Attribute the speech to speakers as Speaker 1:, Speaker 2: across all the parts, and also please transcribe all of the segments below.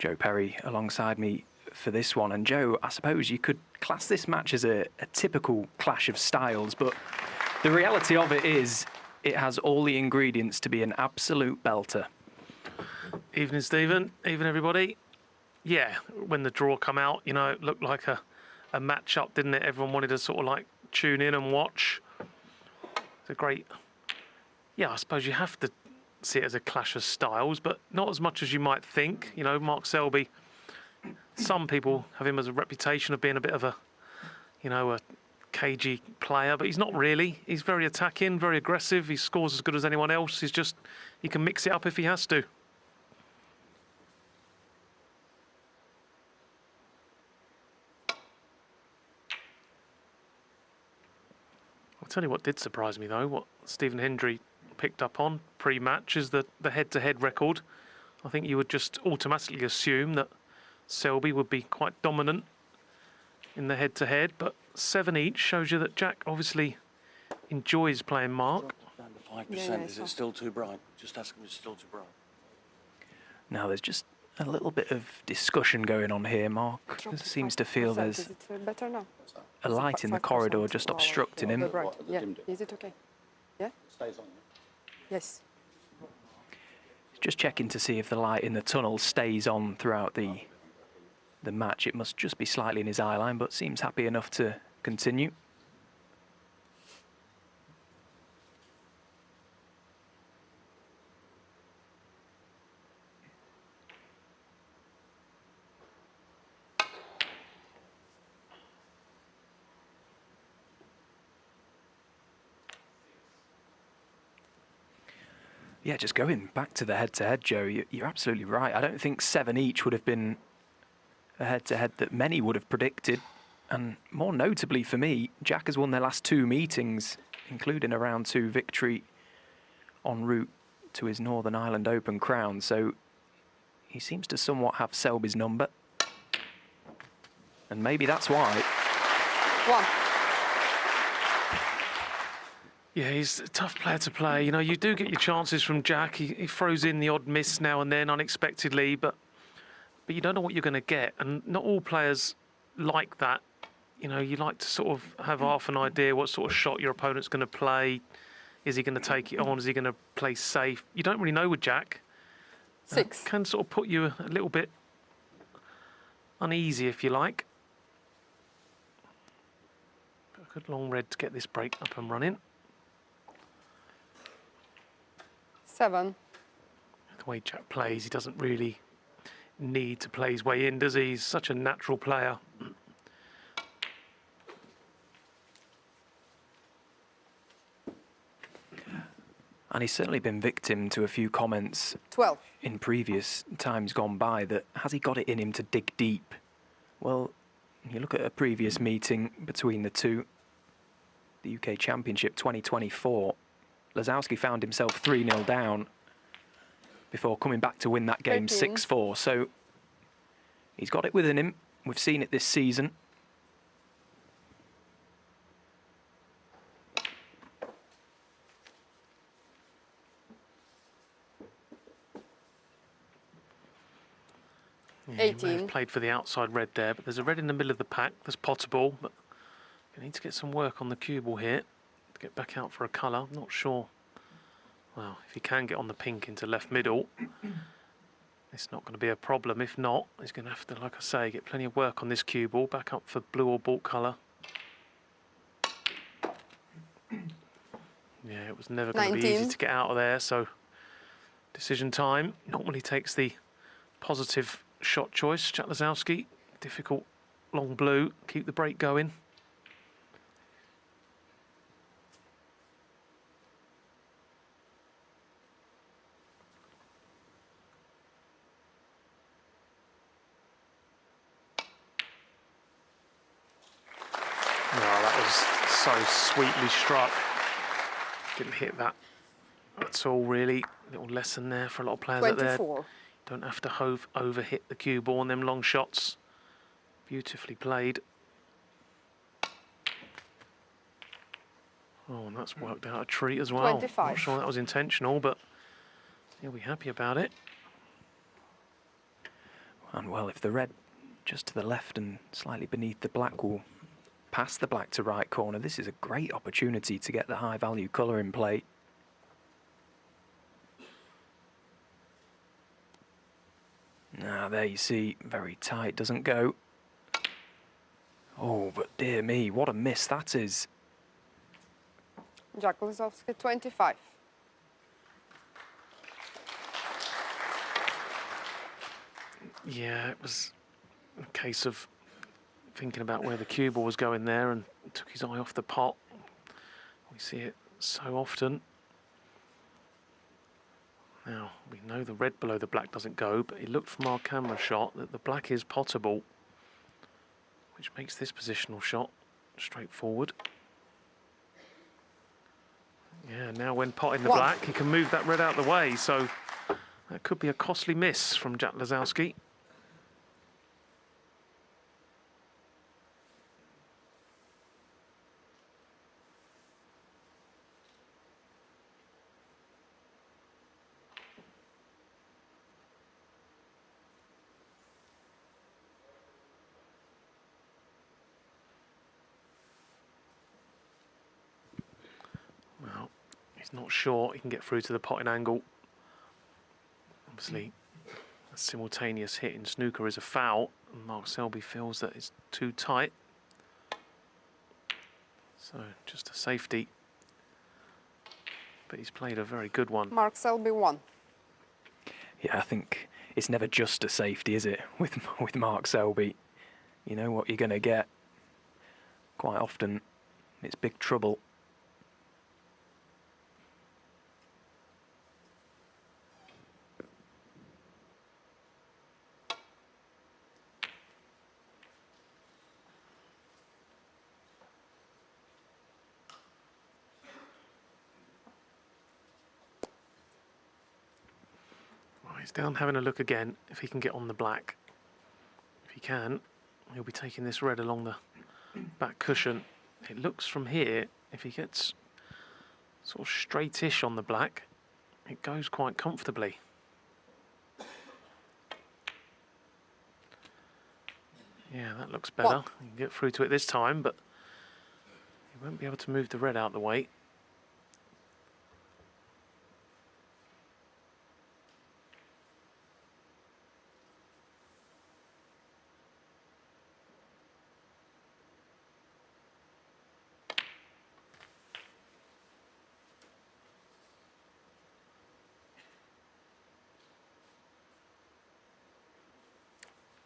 Speaker 1: Joe Perry alongside me for this one. And Joe, I suppose you could class this match as a typical clash of styles, but the reality of it is it has all the ingredients to be an absolute belter.
Speaker 2: Evening, Stephen. Evening, everybody. Yeah, when the draw come out, you know, it looked like a match-up, didn't it? Everyone wanted to sort of like tune in and watch. It's a great... Yeah, I suppose you have to see it as a clash of styles, but not as much as you might think. You know, Mark Selby, some people have him as a reputation of being a bit of a, you know, a cagey player, but he's not really. He's very attacking, very aggressive. He scores as good as anyone else. He's just, he can mix it up if he has to. I'll tell you what did surprise me, though, what Stephen Hendry picked up on pre-match is the head-to-head record. I think you would just automatically assume that Selby would be quite dominant in the head-to-head, but 7 each shows you that Jack obviously enjoys playing Mark.
Speaker 3: Down to 5%, is it still too bright? Just ask him if it's still too bright.
Speaker 1: Now, there's just a little bit of discussion going on here. Mark seems to feel there's a light in the corridor just obstructing him.
Speaker 4: Yeah, is it okay? Yeah? It stays on, yeah? Yes.
Speaker 1: Just checking to see if the light in the tunnel stays on throughout the match. It must just be slightly in his eye line, but seems happy enough to continue. Yeah, just going back to the head-to-head, Joe, you're absolutely right. I don't think 7 each would have been a head-to-head that many would have predicted. And more notably for me, Jack has won their last 2 meetings, including a round 2 victory en route to his Northern Ireland Open crown. So he seems to somewhat have Selby's number. And maybe that's why.
Speaker 4: One.
Speaker 2: Yeah, he's a tough player to play. You know, you do get your chances from Jack. He throws in the odd miss now and then unexpectedly, but you don't know what you're going to get. And not all players like that. You know, you like to sort of have half an idea what sort of shot your opponent's going to play. Is he going to take it on? Is he going to play safe? You don't really know with Jack.
Speaker 4: 6.
Speaker 2: Can sort of put you a little bit uneasy, if you like. A good long red to get this break up and running.
Speaker 4: 7.
Speaker 2: The way Jack plays, he doesn't really need to play his way in, does he? He's such a natural player.
Speaker 1: And he's certainly been victim to a few comments
Speaker 4: 12.
Speaker 1: in previous times gone by that has he got it in him to dig deep? Well, you look at a previous meeting between the two, the UK Championship 2024, Lisowski found himself 3-0 down before coming back to win that game 6-4. So he's got it within him. We've seen it this season.
Speaker 2: Yeah, he may have played for the outside red there, but there's a red in the middle of the pack that's potable. But you need to get some work on the cue ball here to get back out for a colour. I'm not sure. Well, if he can get on the pink into left middle, it's not going to be a problem. If not, he's going to have to, like I say, get plenty of work on this cue ball, back up for blue or balt colour. Yeah, it was never going to be easy to get out of there, so decision time. Normally takes the positive shot choice. Jack Lisowski, difficult long blue, keep the break going. So sweetly struck. Didn't hit that at all, really. Little lesson there for a lot of players
Speaker 4: 24.
Speaker 2: out there. Don't have to over-hit the cue ball on them long shots. Beautifully played. Oh, and that's worked out a treat as well.
Speaker 4: 25.
Speaker 2: Not sure that was intentional, but he'll be happy about it.
Speaker 1: And well, if the red just to the left and slightly beneath the black will pass the black to right corner, this is a great opportunity to get the high value colour in play. Now there you see, very tight, doesn't go. Oh, but dear me, what a miss that is.
Speaker 4: Jack Lisowski, 25.
Speaker 2: Yeah, it was a case of thinking about where the cue ball was going there and took his eye off the pot. We see it so often. Now, we know the red below the black doesn't go, but it looked from our camera shot that the black is pottable, which makes this positional shot straightforward. Yeah, now when potting the black, he can move that red out of the way, so that could be a costly miss from Jack Lisowski. Well, he's not sure he can get through to the potting angle. Obviously, a simultaneous hit in snooker is a foul, and Mark Selby feels that it's too tight. So, just a safety. But he's played a very good one.
Speaker 4: Mark Selby, 1.
Speaker 1: Yeah, I think it's never just a safety, is it, with Mark Selby? You know what you're going to get. Quite often, it's big trouble.
Speaker 2: He's down having a look again if he can get on the black. If he can, he'll be taking this red along the back cushion. It looks from here, if he gets sort of straightish on the black, it goes quite comfortably. Yeah, that looks better. He can get through to it this time, but he won't be able to move the red out the way.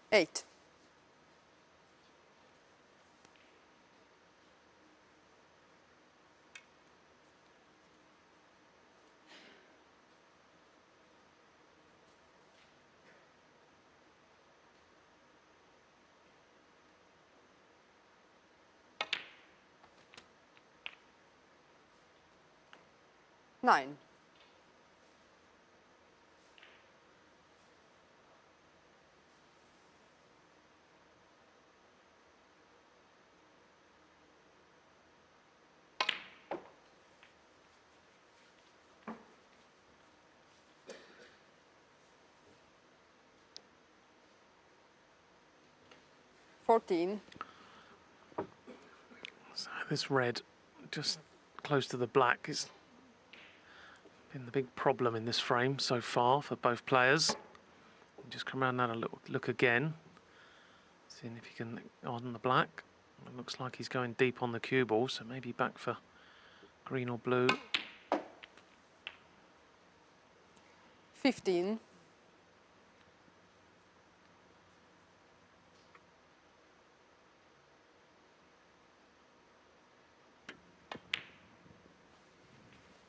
Speaker 4: Eight. Nine. $14.
Speaker 2: So this red, just close to the black, is been the big problem in this frame so far for both players. Just come around and have a look again, seeing if he can on the black. It looks like he's going deep on the cue ball, so maybe back for green or blue.
Speaker 4: 15.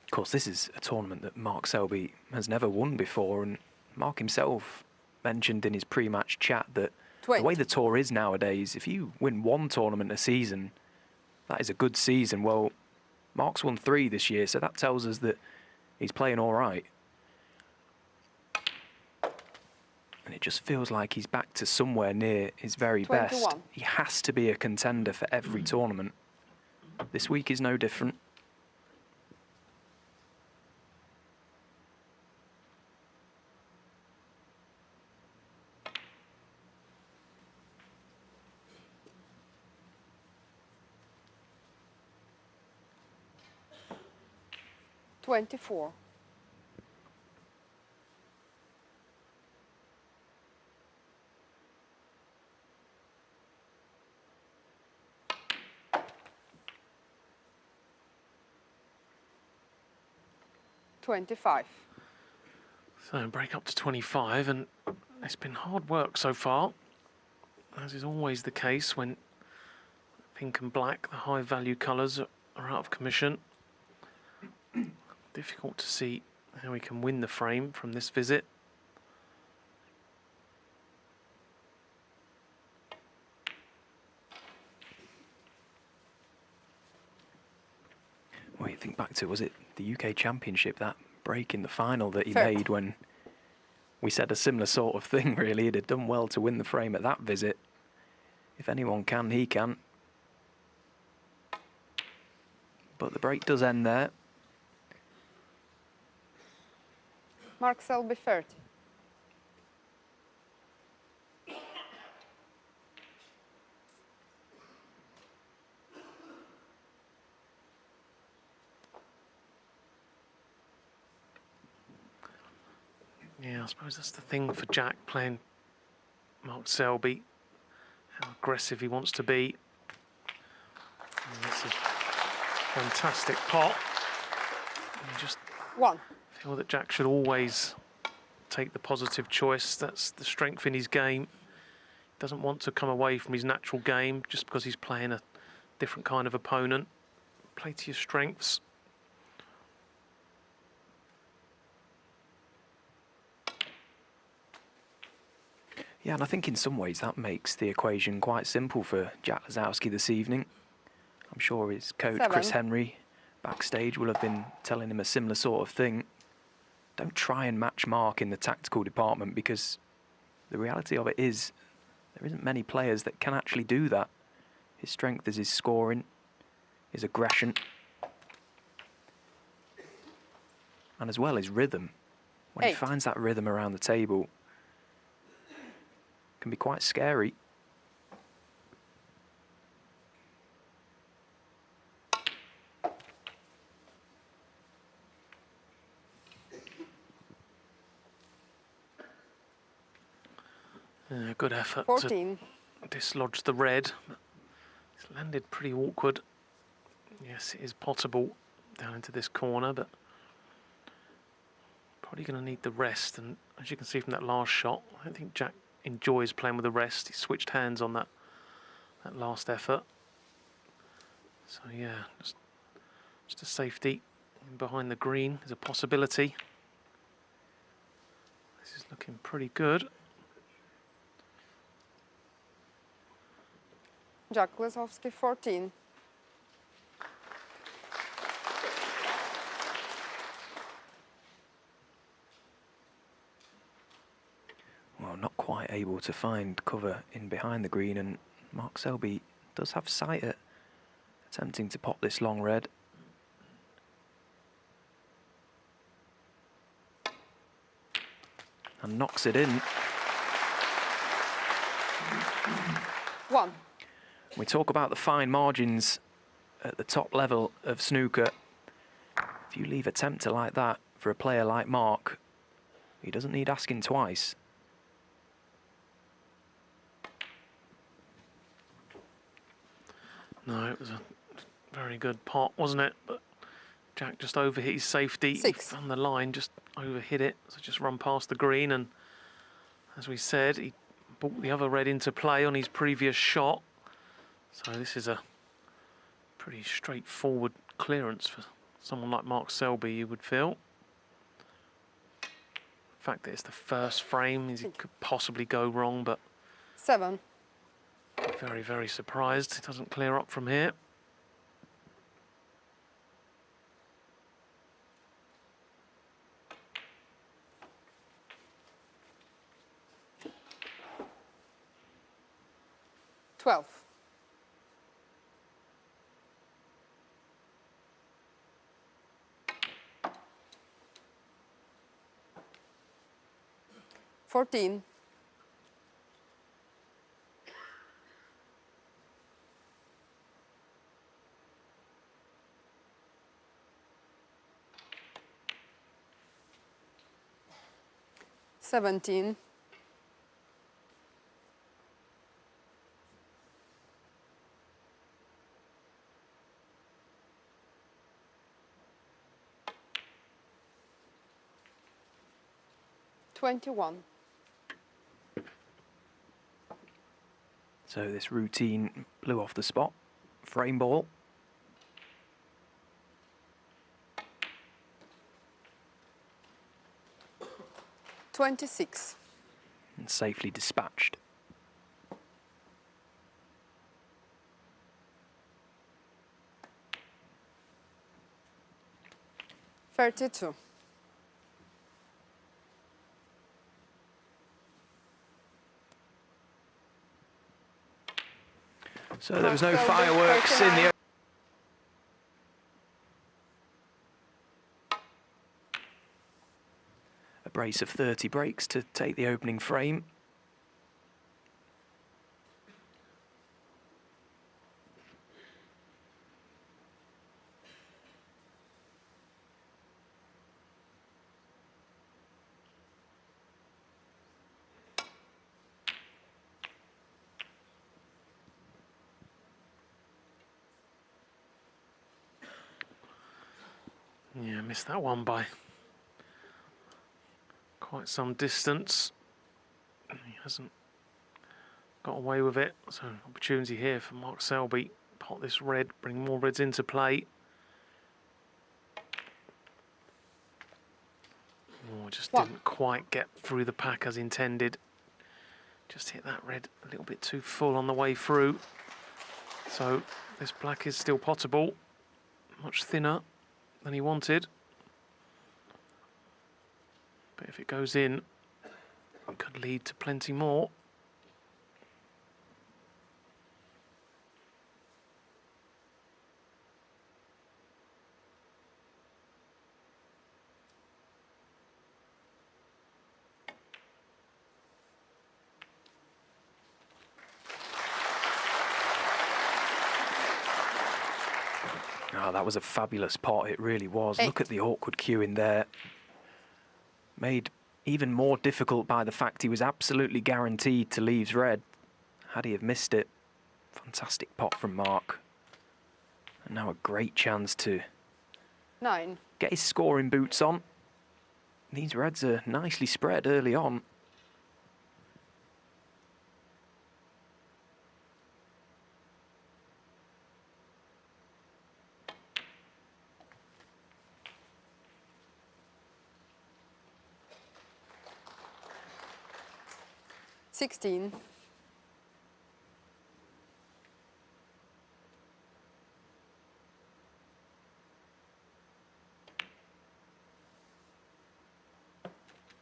Speaker 1: Of course, this is a tournament that Mark Selby has never won before, and Mark himself mentioned in his pre-match chat that
Speaker 4: 20.
Speaker 1: the way the tour is nowadays, if you win one tournament a season, that is a good season. Well, Mark's won 3 this year, so that tells us that he's playing all right. And it just feels like he's back to somewhere near his very
Speaker 4: 21.
Speaker 1: best. He has to be a contender for every tournament. This week is no different.
Speaker 4: 24.
Speaker 2: So break up to 25, and it's been hard work so far, as is always the case when pink and black, the high value colours, are out of commission. Difficult to see how he can win the frame from this visit.
Speaker 1: Well, you think back to, was it the UK Championship, that break in the final that he
Speaker 4: 30.
Speaker 1: made when we said a similar sort of thing, really. He'd have done well to win the frame at that visit. If anyone can, he can. But the break does end there.
Speaker 4: Mark Selby 30.
Speaker 2: Yeah, I suppose that's the thing for Jack playing Mark Selby, how aggressive he wants to be. And that's a fantastic pot. You just
Speaker 4: 1.
Speaker 2: feel that Jack should always take the positive choice. That's the strength in his game. Doesn't want to come away from his natural game just because he's playing a different kind of opponent. Play to your strengths.
Speaker 1: Yeah, and I think in some ways that makes the equation quite simple for Jack Lisowski this evening. I'm sure his coach, Chris
Speaker 4: 7.
Speaker 1: Henry, backstage will have been telling him a similar sort of thing. Don't try and match Mark in the tactical department, because the reality of it is there isn't many players that can actually do that. His strength is his scoring, his aggression, and as well his rhythm. When
Speaker 4: 8.
Speaker 1: he finds that rhythm around the table, it can be quite scary.
Speaker 2: Good effort
Speaker 4: 14.
Speaker 2: to dislodge the red. It's landed pretty awkward. Yes, it is potable down into this corner, but probably going to need the rest. And as you can see from that last shot, I don't think Jack enjoys playing with the rest. He switched hands on that last effort. So yeah, just a safety behind the green is a possibility. This is looking pretty good.
Speaker 4: Jack Lisowski 14.
Speaker 1: Well, not quite able to find cover in behind the green, and Mark Selby does have sight at attempting to pop this long red. And knocks it in.
Speaker 4: 1.
Speaker 1: We talk about the fine margins at the top level of snooker. If you leave a tempter like that for a player like Mark, he doesn't need asking twice.
Speaker 2: No, it was a very good pot, wasn't it? But Jack just overhit his safety.
Speaker 4: 6.
Speaker 2: On the line, just overhit it. So just run past the green, and as we said, he brought the other red into play on his previous shot. So this is a pretty straightforward clearance for someone like Mark Selby, you would feel. The fact that it's the first frame means it could possibly go wrong, but
Speaker 4: 7.
Speaker 2: very, very surprised it doesn't clear up from here.
Speaker 4: $12. 14. 17. 21.
Speaker 1: So this routine blew off the spot. Frame ball.
Speaker 4: 26.
Speaker 1: And safely dispatched.
Speaker 4: 32.
Speaker 1: So there was no
Speaker 4: Mark Selby,
Speaker 1: fireworks in the...
Speaker 4: 39.
Speaker 1: A brace of 30 breaks to take the opening frame.
Speaker 2: Yeah, missed that one by quite some distance. He hasn't got away with it. So opportunity here for Mark Selby. Pot this red, bring more reds into play. Oh, just didn't quite get through the pack as intended. Just hit that red a little bit too full on the way through. So this black is still potable, much thinner than he wanted. But if it goes in, it could lead to plenty more.
Speaker 1: Oh, that was a fabulous pot, it really was. Look at the awkward cue in there. Made even more difficult by the fact he was absolutely guaranteed to leave red. Had he have missed it, fantastic pot from Mark. And now a great chance to
Speaker 4: 9.
Speaker 1: get his scoring boots on. These reds are nicely spread early on.
Speaker 4: Sixteen.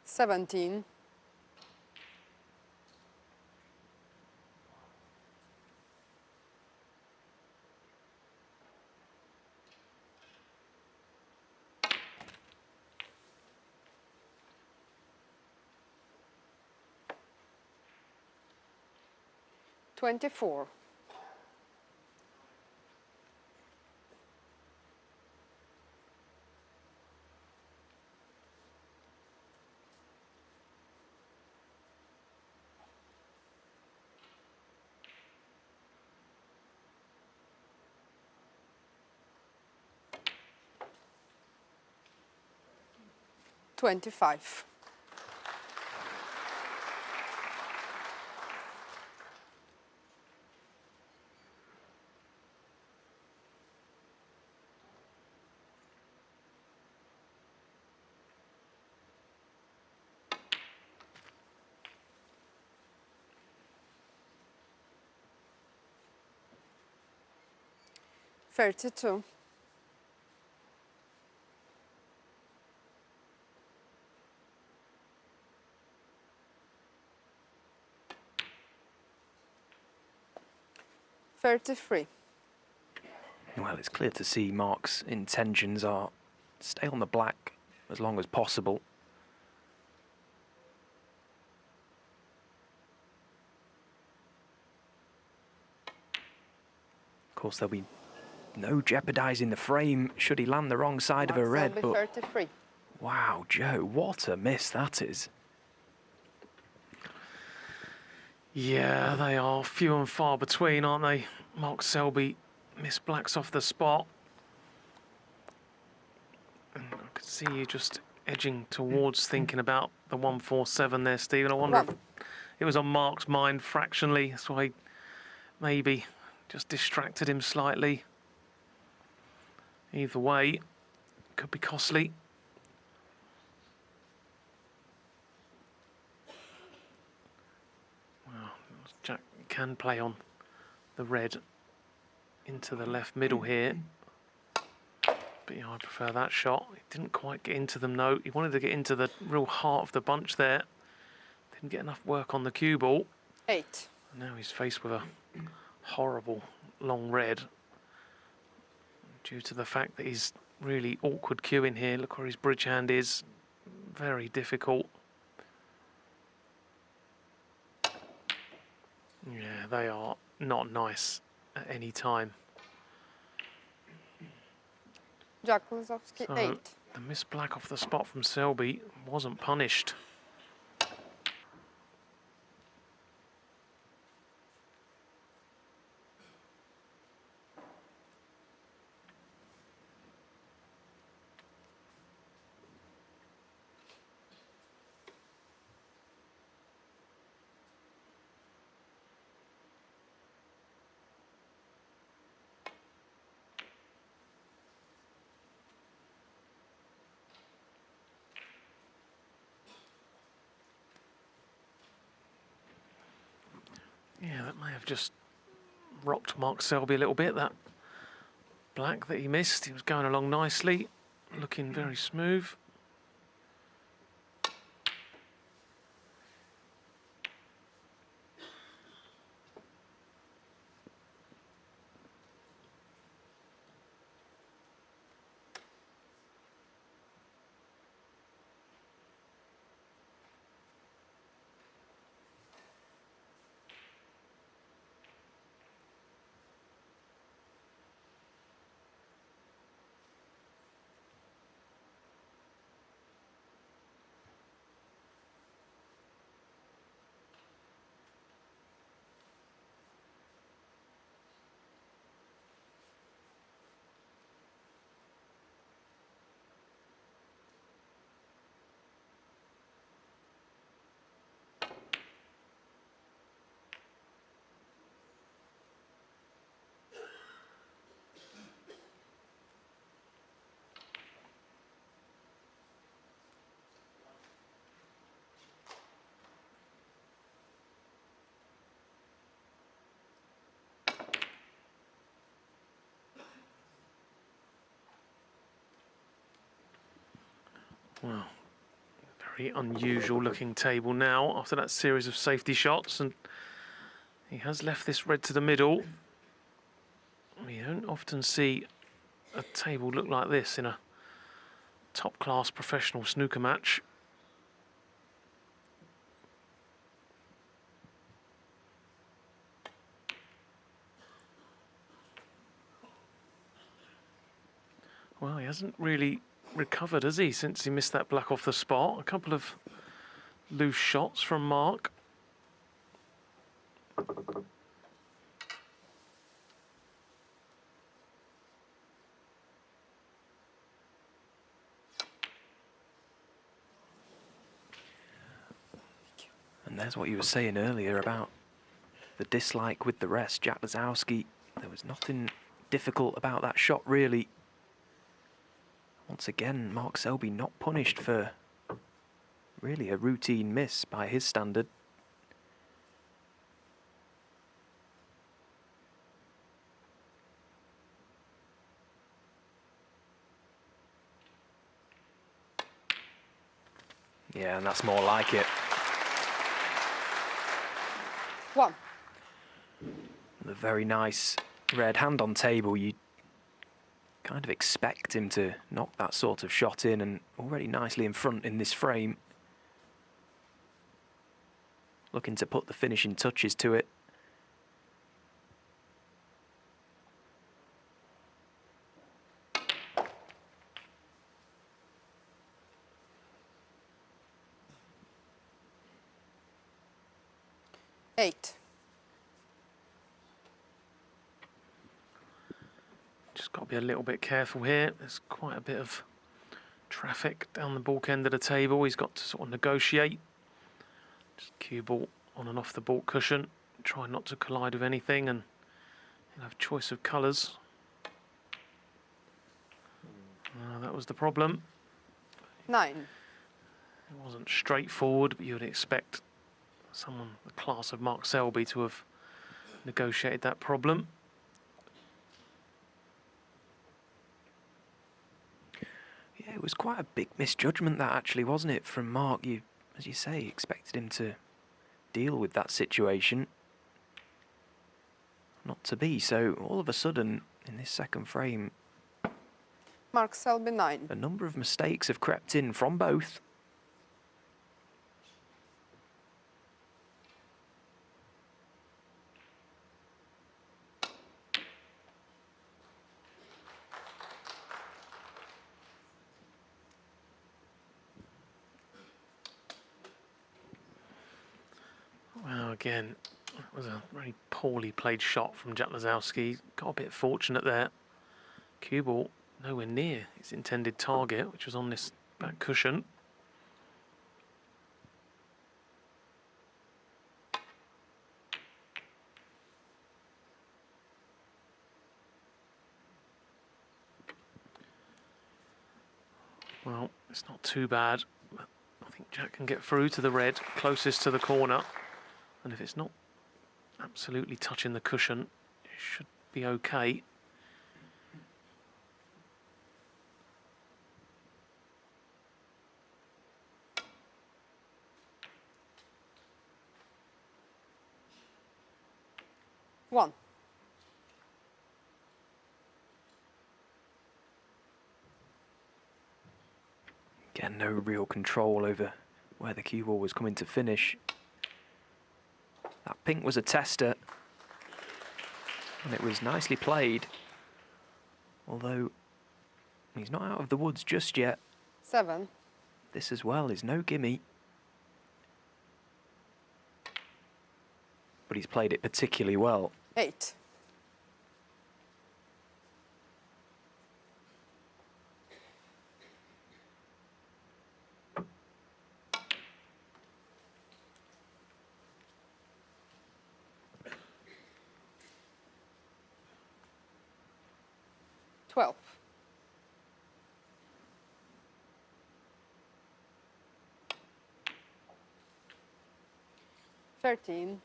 Speaker 4: 17. 24. 25. 32. 33.
Speaker 1: Well, it's clear to see Mark's intentions are stay on the black as long as possible. Of course, there'll be no jeopardising the frame should he land the wrong side of a
Speaker 4: Mark
Speaker 1: red,
Speaker 4: Selby,
Speaker 1: but
Speaker 4: 33.
Speaker 1: wow, Joe, what a miss that is.
Speaker 2: Yeah, they are few and far between, aren't they? Mark Selby missed blacks off the spot. And I could see you just edging towards thinking about the 147 there, Stephen. I wonder if it was on Mark's mind fractionally. That's why he maybe just distracted him slightly. Either way, could be costly. Well, Jack can play on the red into the left middle here. But yeah, I prefer that shot. He didn't quite get into them, though. He wanted to get into the real heart of the bunch there. Didn't get enough work on the cue ball.
Speaker 4: 8.
Speaker 2: And now he's faced with a horrible long red due to the fact that he's really awkward cueing here. Look where his bridge hand is. Very difficult. Yeah, they are not nice at any time.
Speaker 4: Jack Lisowski,
Speaker 2: So
Speaker 4: 8.
Speaker 2: the miss black off the spot from Selby wasn't punished. Yeah, that may have just rocked Mark Selby a little bit, that black that he missed. He was going along nicely, looking very smooth. Wow, very unusual looking table now after that series of safety shots, and he has left this red to the middle. You don't often see a table look like this in a top-class professional snooker match. Well, he hasn't really recovered, has he, since he missed that black off the spot? A couple of loose shots from Mark.
Speaker 1: And there's what you were saying earlier about the dislike with the rest. Jack Lisowski, there was nothing difficult about that shot, really. Once again, Mark Selby not punished for really a routine miss by his standard. Yeah, and that's more like it.
Speaker 4: 1.
Speaker 1: The very nice red hand on table. You kind of expect him to knock that sort of shot in, and already nicely in front in this frame. Looking to put the finishing touches to it.
Speaker 4: 8.
Speaker 2: Just got to be a little bit careful here. There's quite a bit of traffic down the baulk end of the table. He's got to sort of negotiate. Just cue ball on and off the baulk cushion. Try not to collide with anything, and he'll have choice of colours. That was the problem.
Speaker 4: 9.
Speaker 2: It wasn't straightforward, but you would expect someone the class of Mark Selby to have negotiated that problem.
Speaker 1: Yeah, it was quite a big misjudgment that actually, wasn't it, from Mark? You, as you say, expected him to deal with that situation. Not to be. So all of a sudden, in this second frame,
Speaker 4: Mark Selby 9.
Speaker 1: a number of mistakes have crept in from both.
Speaker 2: Well, again, it was a very poorly played shot from Jack Lisowski. Got a bit fortunate there. Cue ball nowhere near its intended target, which was on this back cushion. Well, it's not too bad. But I think Jack can get through to the red, closest to the corner. And if it's not absolutely touching the cushion, it should be okay.
Speaker 4: One.
Speaker 1: Again, no real control over where the cue ball was coming to finish. That pink was a tester, and it was nicely played. Although he's not out of the woods just yet.
Speaker 4: 7.
Speaker 1: This as well is no gimme. But he's played it particularly well.
Speaker 4: 8. Twelve. 13.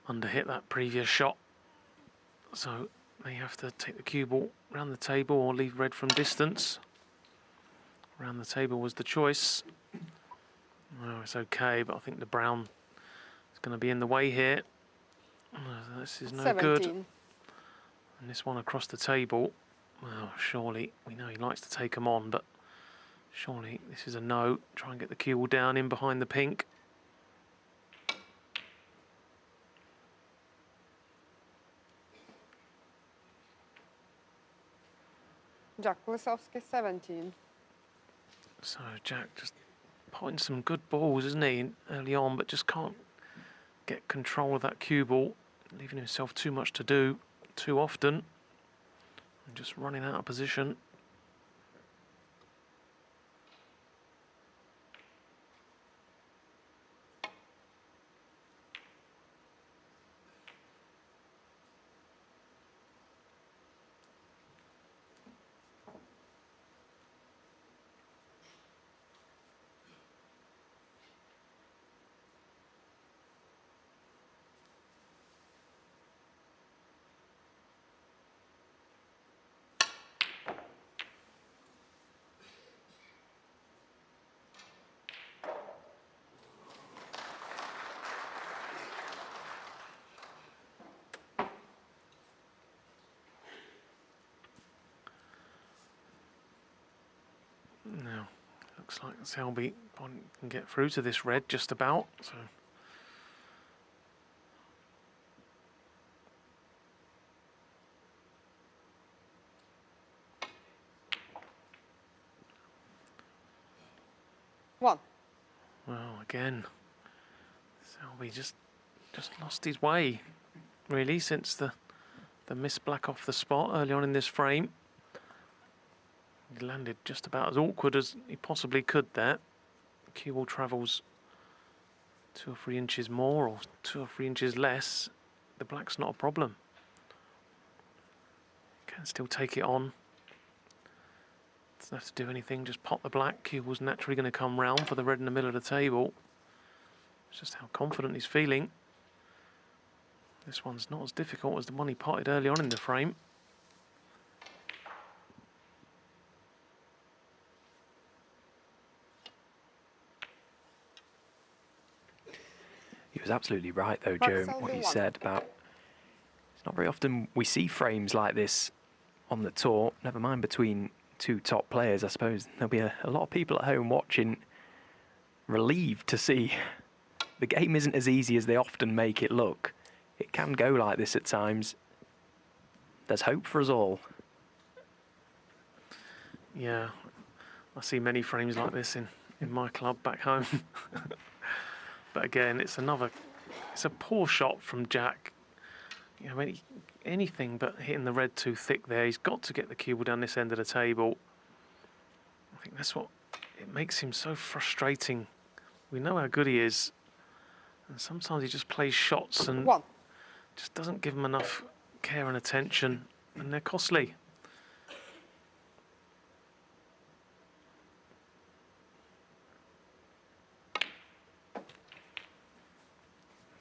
Speaker 2: Underhit that previous shot. So they have to take the cue ball around the table or leave red from distance. Around the table was the choice. Well, it's okay, but I think the brown is going to be in the way here. This is no
Speaker 4: 17.
Speaker 2: good. And this one across the table, well, surely, we know he likes to take them on, but surely this is a no. Try and get the cue ball down in behind the pink.
Speaker 4: Jack Lisowski 17.
Speaker 2: So Jack just potting some good balls, isn't he, early on, but just can't get control of that cue ball, leaving himself too much to do too often, and just running out of position. Now, looks like Selby can get through to this red just about. So.
Speaker 4: 1.
Speaker 2: Well, again, Selby just lost his way, really, since the missed black off the spot early on in this frame. He landed just about as awkward as he possibly could there. The cue ball travels 2 or 3 inches more or 2 or 3 inches less. The black's not a problem. Can still take it on. Doesn't have to do anything, just pop the black. Cue ball's naturally going to come round for the red in the middle of the table. It's just how confident he's feeling. This one's not as difficult as the one he potted early on in the frame.
Speaker 1: He was absolutely right, though,
Speaker 4: Mark
Speaker 1: Joe,
Speaker 4: Selby
Speaker 1: what you
Speaker 4: 1.
Speaker 1: said about it's not very often we see frames like this on the tour, never mind between 2 top players. I suppose there'll be a lot of people at home watching relieved to see the game isn't as easy as they often make it look. It can go like this at times. There's hope for us all.
Speaker 2: Yeah, I see many frames like this in my club back home. But again, it's a poor shot from Jack. You know, anything but hitting the red too thick there. He's got to get the cue ball down this end of the table. I think that's what it makes him so frustrating. We know how good he is, and sometimes he just plays shots and
Speaker 4: 1.
Speaker 2: just doesn't give them enough care and attention, and they're costly.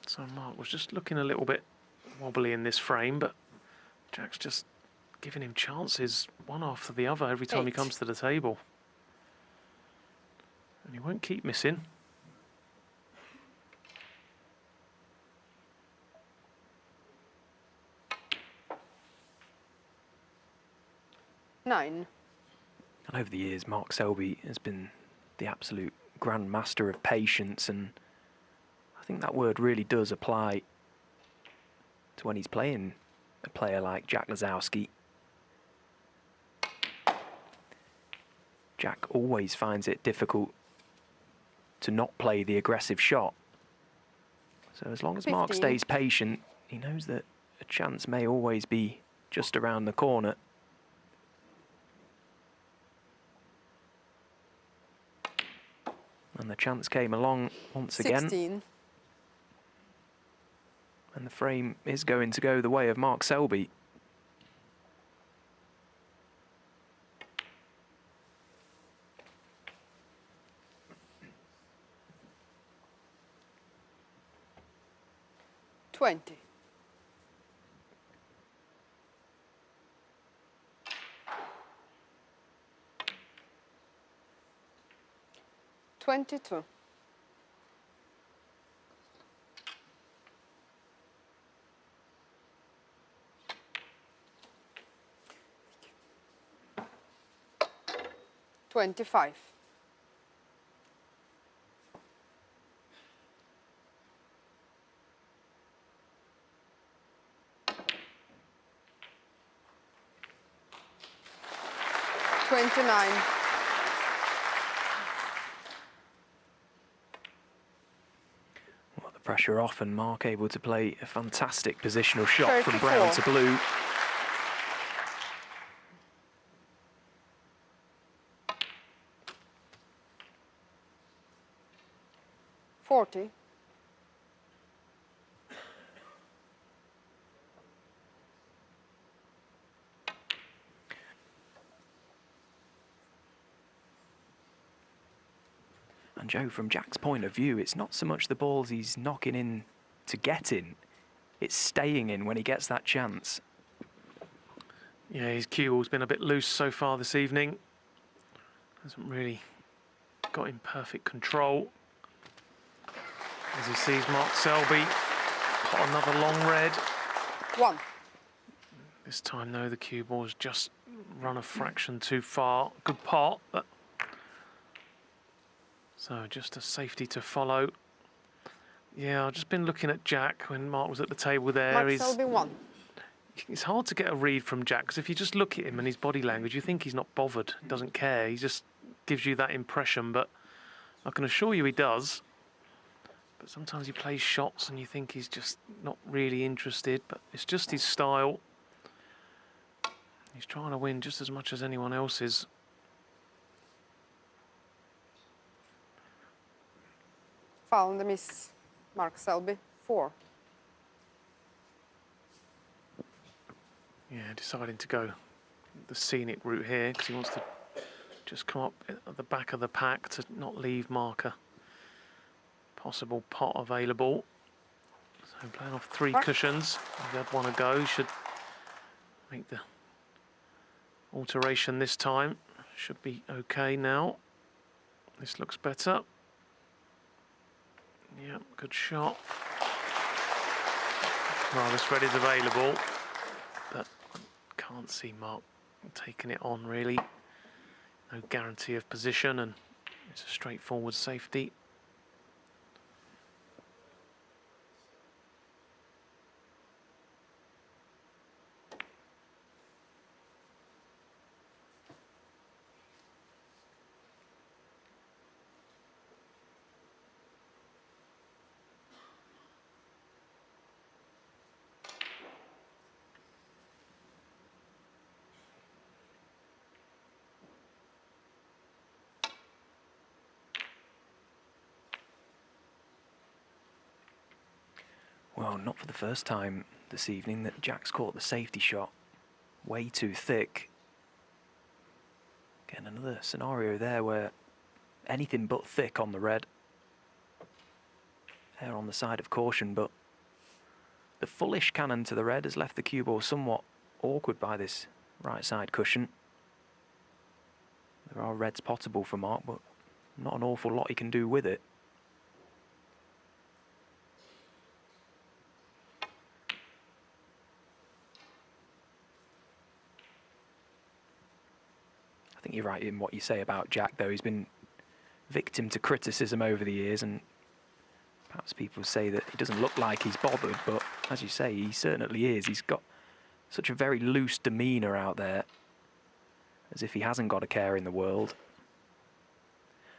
Speaker 2: So Mark was just looking a little bit wobbly in this frame, but Jack's just giving him chances one after the other every time he
Speaker 4: 8.
Speaker 2: comes to the table. And he won't keep missing.
Speaker 4: Nine.
Speaker 1: And over the years, Mark Selby has been the absolute grandmaster of patience, and I think that word really does apply to when he's playing a player like Jack Lisowski. Jack always finds it difficult to not play the aggressive shot. So as long as Mark
Speaker 4: 15.
Speaker 1: stays patient, he knows that a chance may always be just around the corner. And the chance came along once again.
Speaker 4: 16.
Speaker 1: And the frame is going to go the way of Mark Selby.
Speaker 4: Twenty. Twenty-two. 25. 29.
Speaker 1: Well, the pressure off, and Mark able to play a fantastic positional shot from
Speaker 4: 34.
Speaker 1: brown to blue.
Speaker 4: Forty.
Speaker 1: And Joe, from Jack's point of view, it's not so much the balls he's knocking in to get in, it's staying in when he gets that chance.
Speaker 2: Yeah, his cue ball's been a bit loose so far this evening. Hasn't really got in perfect control. As he sees Mark Selby pot another long red.
Speaker 4: 1.
Speaker 2: This time, though, the cue ball's just run a fraction too far. Good pot, but so just a safety to follow. Yeah, I've just been looking at Jack when Mark was at the table there.
Speaker 4: Mark Selby 1.
Speaker 2: It's hard to get a read from Jack, because if you just look at him and his body language, you think he's not bothered, doesn't care. He just gives you that impression, but I can assure you he does. But sometimes he plays shots and you think he's just not really interested, but it's just his style. He's trying to win just as much as anyone else is.
Speaker 4: Foul on the miss, Mark Selby, 4.
Speaker 2: Yeah, deciding to go the scenic route here because he wants to just come up at the back of the pack to not leave Mark a possible pot available. So playing off 3 cushions. If he had one to go, he should make the alteration this time. Should be okay now. This looks better. Yeah, good shot. Well, this red is available, but can't see Mark taking it on really. No guarantee of position, and it's a straightforward safety.
Speaker 1: Well, not for the first time this evening that Jack's caught the safety shot way too thick. Again, another scenario there where anything but thick on the red. Err on the side of caution, but the fullish cannon to the red has left the cue ball somewhat awkward by this right side cushion. There are reds potable for Mark, but not an awful lot he can do with it. I think you're right in what you say about Jack, though. He's been victim to criticism over the years, and perhaps people say that he doesn't look like he's bothered, but as you say, he certainly is. He's got such a very loose demeanour out there, as if he hasn't got a care in the world.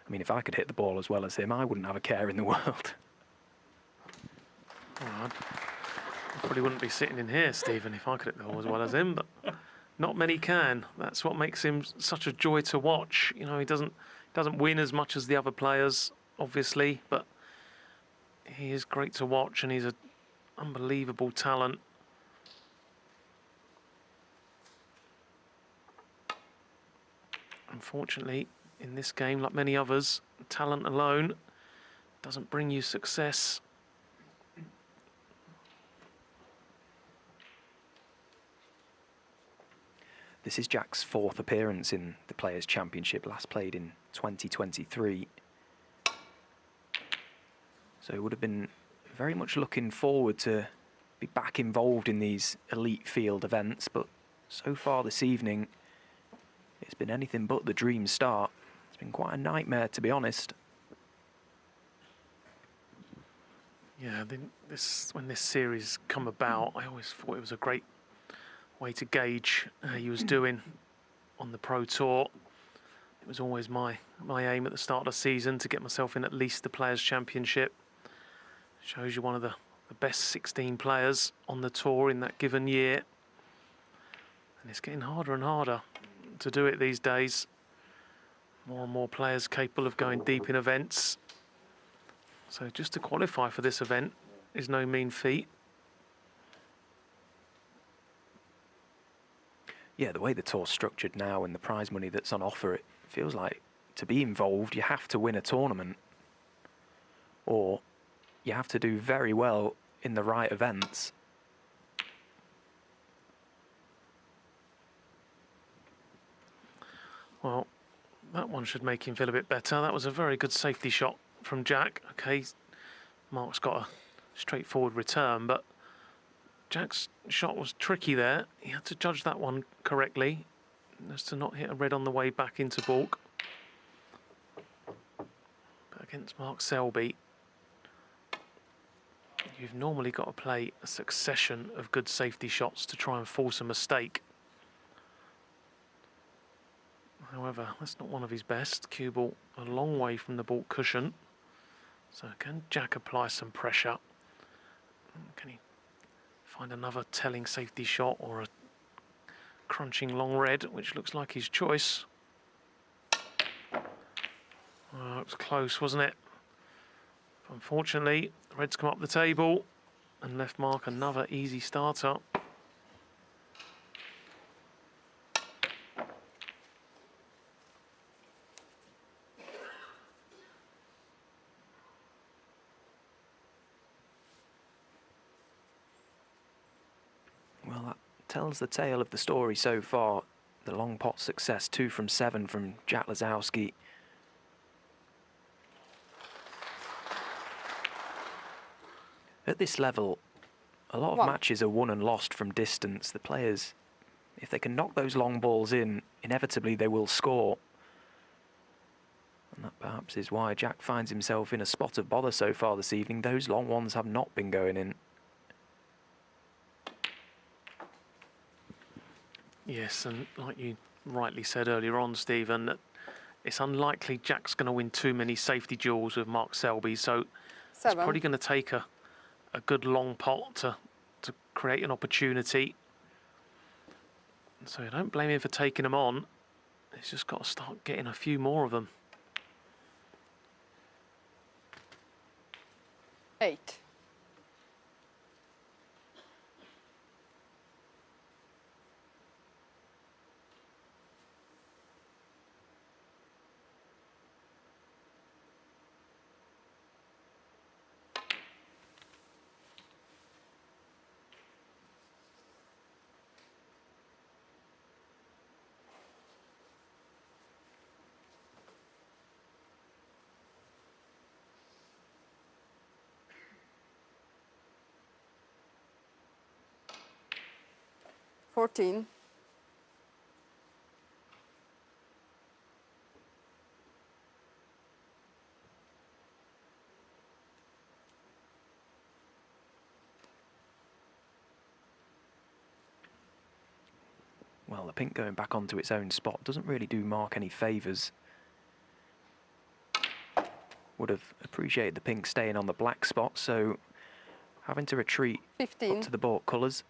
Speaker 1: I mean, if I could hit the ball as well as him, I wouldn't have a care in the world.
Speaker 2: Well, I probably wouldn't be sitting in here, Stephen, if I could hit the ball as well as him, but not many can. That's what makes him such a joy to watch. You know, he doesn't win as much as the other players, obviously, but he is great to watch, and he's an unbelievable talent. Unfortunately, in this game, like many others, talent alone doesn't bring you success.
Speaker 1: This is Jack's 4th appearance in the Players' Championship, last played in 2023. So he would have been very much looking forward to be back involved in these elite field events, but so far this evening, it's been anything but the dream start. It's been quite a nightmare, to be honest.
Speaker 2: Yeah, when this series come about, I always thought it was a great way to gauge how he was doing on the Pro Tour. It was always my aim at the start of the season to get myself in at least the Players' Championship. Shows you one of the best 16 players on the tour in that given year. And it's getting harder and harder to do it these days. More and more players capable of going deep in events. So just to qualify for this event is no mean feat.
Speaker 1: Yeah, the way the tour's structured now and the prize money that's on offer, it feels like to be involved, you have to win a tournament. Or you have to do very well in the right events.
Speaker 2: Well, that one should make him feel a bit better. That was a very good safety shot from Jack. Okay, Mark's got a straightforward return, but Jack's shot was tricky there. He had to judge that one correctly, as to not hit a red on the way back into baulk. But against Mark Selby, you've normally got to play a succession of good safety shots to try and force a mistake. However, that's not one of his best. Cue ball a long way from the ball cushion. So can Jack apply some pressure? Can he find another telling safety shot or a crunching long red, which looks like his choice? Oh, it was close, wasn't it? Unfortunately, the reds come up the table and left Mark another easy starter.
Speaker 1: Well, that tells the tale of the story so far. The long pot success, 2 from 7 from Jack Lisowski. At this level, a lot of matches are won and lost from distance. The players, if they can knock those long balls in, inevitably they will score. And that perhaps is why Jack finds himself in a spot of bother so far this evening. Those long ones have not been going in.
Speaker 2: Yes, and like you rightly said earlier on, Stephen, that it's unlikely Jack's going to win too many safety duels with Mark Selby, so it's probably going to take a good long pot to create an opportunity. So I don't blame him for taking them on. He's just got to start getting a few more of them.
Speaker 4: 8. $14.
Speaker 1: Well, the pink going back onto its own spot doesn't really do Mark any favours. Would have appreciated the pink staying on the black spot, so having to retreat
Speaker 4: 15.
Speaker 1: up to the baulk colours.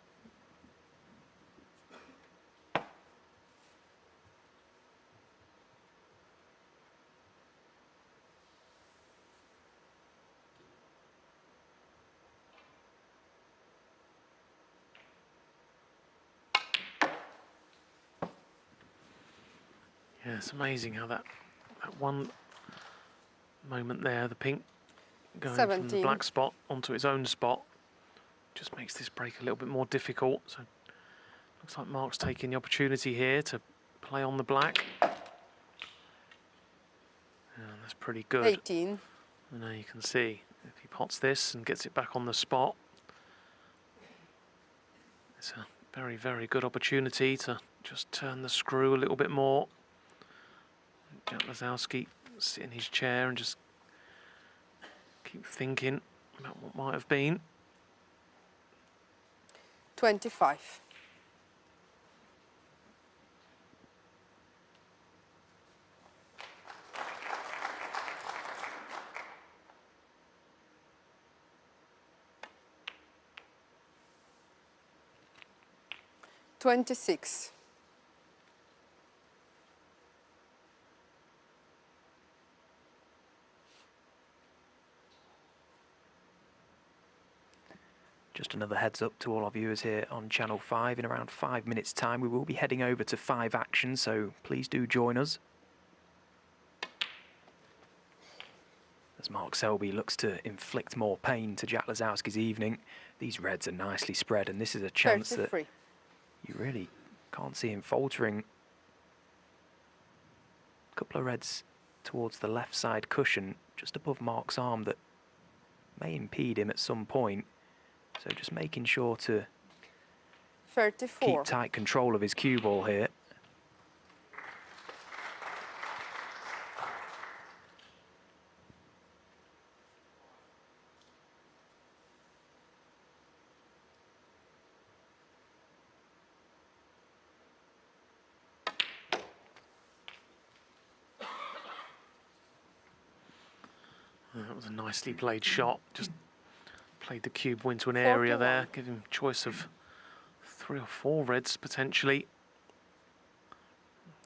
Speaker 2: Yeah, it's amazing how that one moment there, the pink going from the
Speaker 4: 17.
Speaker 2: black spot onto its own spot, just makes this break a little bit more difficult. So looks like Mark's taking the opportunity here to play on the black. Yeah, that's pretty good.
Speaker 4: 18.
Speaker 2: And now you can see if he pots this and gets it back on the spot, it's a very, very good opportunity to just turn the screw a little bit more. Jack Lisowski sit in his chair and just keep thinking about what might have been.
Speaker 4: 25. $26.
Speaker 1: Just another heads up to all our viewers here on Channel 5. In around 5 minutes' time, we will be heading over to 5 action, so please do join us. As Mark Selby looks to inflict more pain to Jack Lisowski's evening, these reds are nicely spread, and this is a chance
Speaker 4: 33.
Speaker 1: that you really can't see him faltering. A couple of reds towards the left side cushion, just above Mark's arm, that may impede him at some point. So just making sure to
Speaker 4: 34.
Speaker 1: keep tight control of his cue ball here.
Speaker 2: That was a nicely played shot. Just played the cube into an area
Speaker 4: 41.
Speaker 2: there. Give him choice of 3 or 4 reds potentially.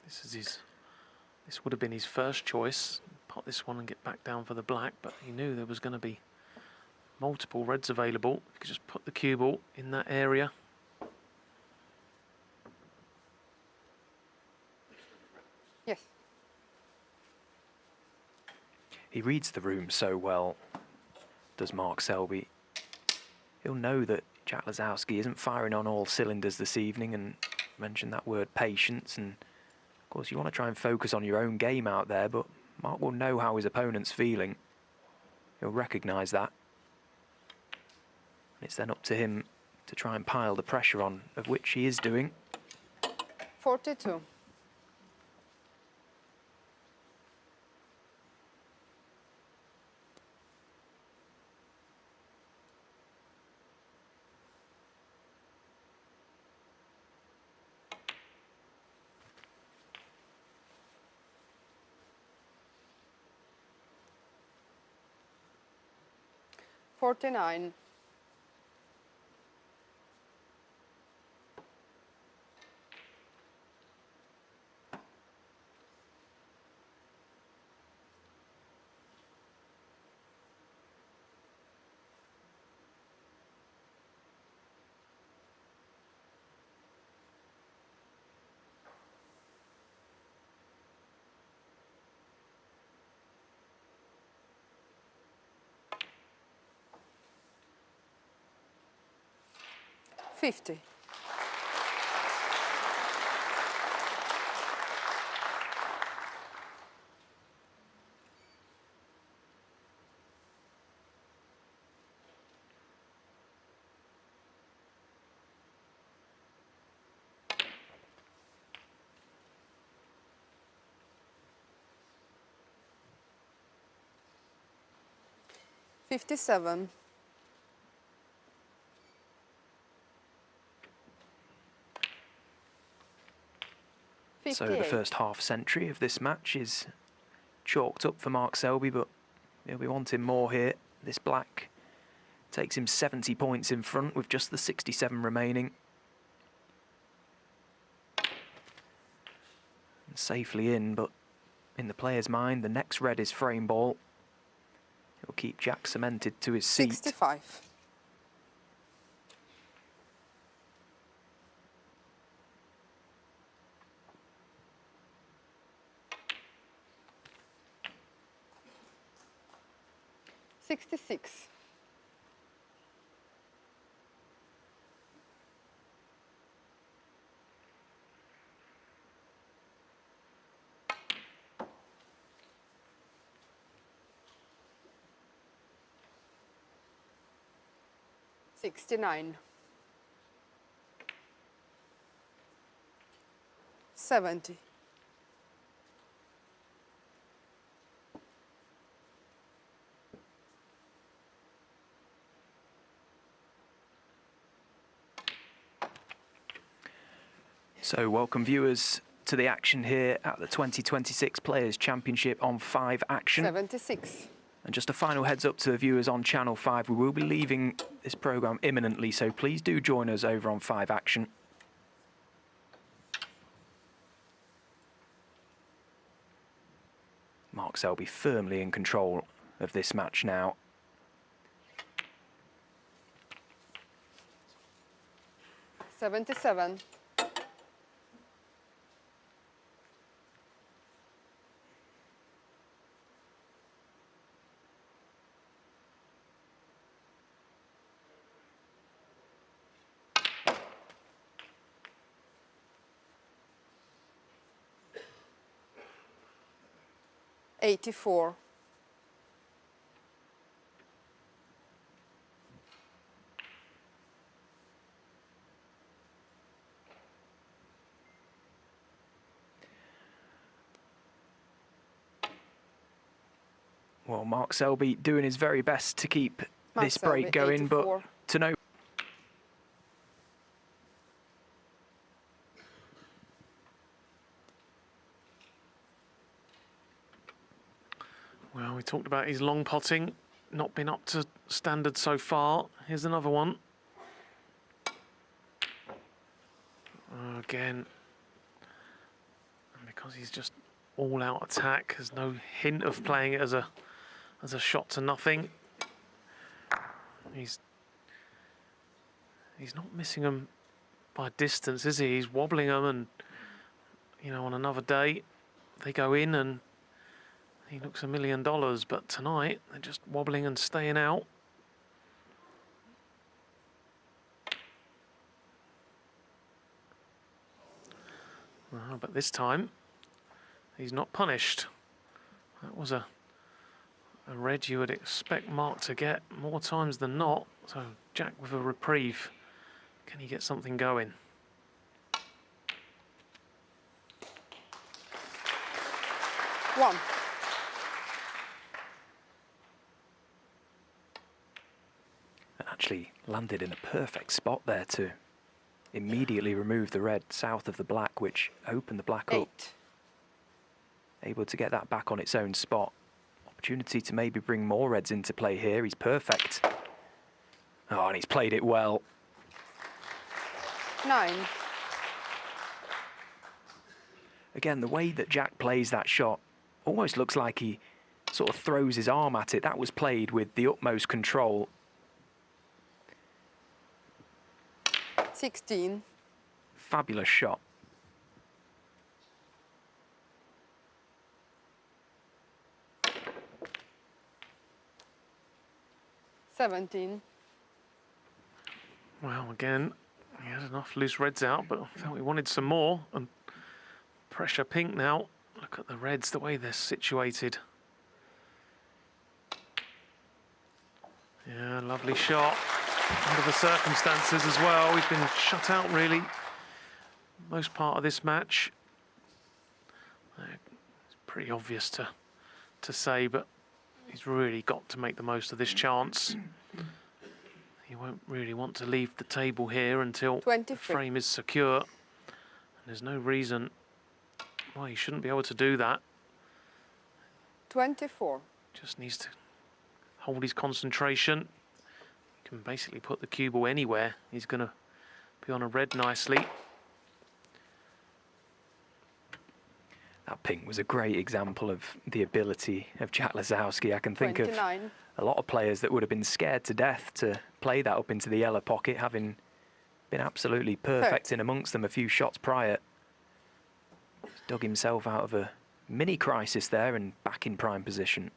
Speaker 2: This would have been his first choice. Pot this one and get back down for the black, but he knew there was going to be multiple reds available. He could just put the cue ball in that area.
Speaker 4: Yes.
Speaker 1: He reads the room so well, does Mark Selby. He'll know that Jack Lisowski isn't firing on all cylinders this evening, and mentioned that word patience. And of course, you want to try and focus on your own game out there, but Mark will know how his opponent's feeling. He'll recognise that. And it's then up to him to try and pile the pressure on, of which he is doing.
Speaker 4: 42. $49. $50. $57.
Speaker 1: So the first half century of this match is chalked up for Mark Selby, but he'll be wanting more here. This black takes him 70 points in front with just the 67 remaining. And safely in, but in the player's mind, the next red is frame ball. It'll keep Jack cemented to his seat.
Speaker 4: 65. $66. $69. $70.
Speaker 1: So welcome viewers to the action here at the 2026 Players Championship on 5 Action.
Speaker 4: 76.
Speaker 1: And just a final heads up to the viewers on Channel 5, we will be leaving this programme imminently, so please do join us over on 5 Action. Mark Selby firmly in control of this match now.
Speaker 4: $77. $84.
Speaker 1: Well, Mark Selby doing his very best to keep this break
Speaker 4: Selby,
Speaker 1: going,
Speaker 4: 84.
Speaker 1: but to no...
Speaker 2: Well, we talked about his long potting, not been up to standard so far. Here's another one. Again, and because he's just all-out attack, there's no hint of playing it as a shot to nothing. He's not missing them by distance, is he? He's wobbling them, and you know, on another day they go in and he looks $1 million, but tonight they're just wobbling and staying out. But this time he's not punished. That was a red you would expect Mark to get more times than not. So Jack with a reprieve. Can he get something going?
Speaker 4: One.
Speaker 1: And actually landed in a perfect spot there to immediately remove the red south of the black, which opened the black up.
Speaker 4: 8.
Speaker 1: Able to get that back on its own spot. Opportunity to maybe bring more reds into play here. He's perfect. Oh, and he's played it well.
Speaker 4: 9.
Speaker 1: Again, the way that Jack plays that shot almost looks like he sort of throws his arm at it. That was played with the utmost control.
Speaker 4: 16.
Speaker 1: Fabulous shot.
Speaker 4: 17.
Speaker 2: Well, again, he had enough loose reds out, but I felt he wanted some more. And pressure pink now. Look at the reds, the way they're situated. Yeah, lovely shot. Under the circumstances as well. He's been shut out, really, most part of this match. It's pretty obvious to say, but he's really got to make the most of this chance. He won't really want to leave the table here until
Speaker 4: 23.
Speaker 2: the frame is secure. And there's no reason why he shouldn't be able to do that.
Speaker 4: 24.
Speaker 2: Just needs to hold his concentration. He can basically put the cue ball anywhere. He's going to be on a red nicely.
Speaker 1: That pink was a great example of the ability of Jack Lisowski. I can think
Speaker 4: 29.
Speaker 1: of a lot of players that would have been scared to death to play that up into the yellow pocket, having been absolutely perfect in amongst them a few shots prior. He's dug himself out of a mini crisis there and back in prime position.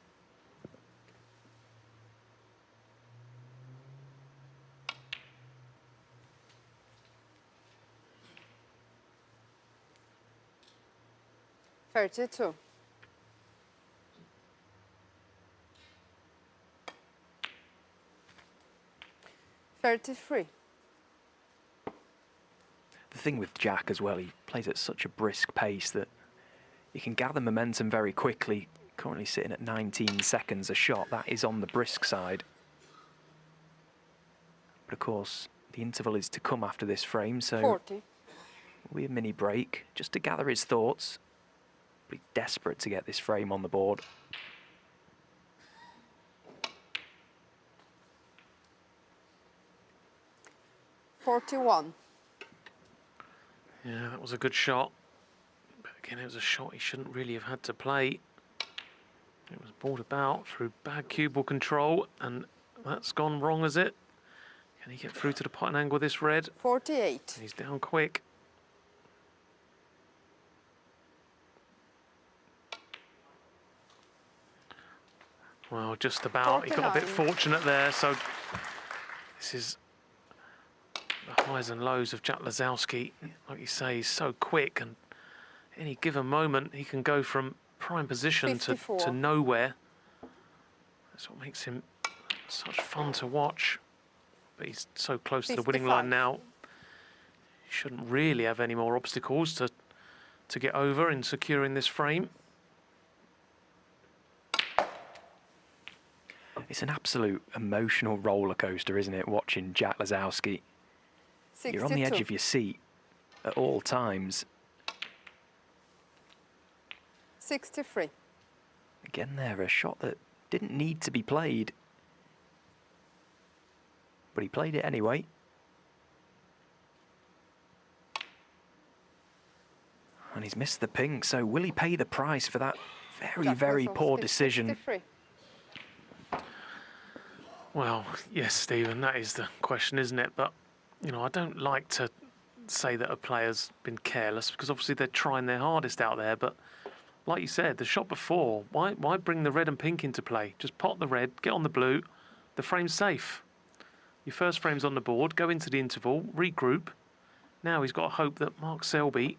Speaker 4: Thirty-two. 33.
Speaker 1: The thing with Jack as well, he plays at such a brisk pace that he can gather momentum very quickly. Currently sitting at 19 seconds a shot. That is on the brisk side. But of course, the interval is to come after this frame, so
Speaker 4: 40.
Speaker 1: will be a mini break just to gather his thoughts. Be desperate to get this frame on the board.
Speaker 4: $41.
Speaker 2: Yeah, that was a good shot. But again, it was a shot he shouldn't really have had to play. It was brought about through bad cue ball control, and that's gone wrong, has it? Can he get through to the pot and angle this red?
Speaker 4: 48.
Speaker 2: He's down quick. Well, just about. He got a bit
Speaker 4: 49.
Speaker 2: fortunate there, so this is the highs and lows of Jack Lisowski. Like you say, he's so quick, and any given moment he can go from prime position to
Speaker 4: 54.
Speaker 2: nowhere. That's what makes him such fun to watch. But he's so close to the winning
Speaker 4: 55.
Speaker 2: line now. He shouldn't really have any more obstacles to get over in securing this frame.
Speaker 1: It's an absolute emotional roller coaster, isn't it, watching Jack Lisowski?
Speaker 4: 62.
Speaker 1: You're on the edge of your seat at all times.
Speaker 4: 63.
Speaker 1: Again there, a shot that Didn't need to be played. But he played it anyway. And he's missed the pink, so will he pay the price for that very, very poor decision?
Speaker 4: 63.
Speaker 2: Well, yes, Stephen, that is the question, isn't it? But, you know, I don't like to say that a player's been careless because obviously they're trying their hardest out there. But like you said, the shot before, why bring the red and pink into play? Just pot the red, get on the blue, the frame's safe. Your first frame's on the board, go into the interval, regroup. Now he's got to hope that Mark Selby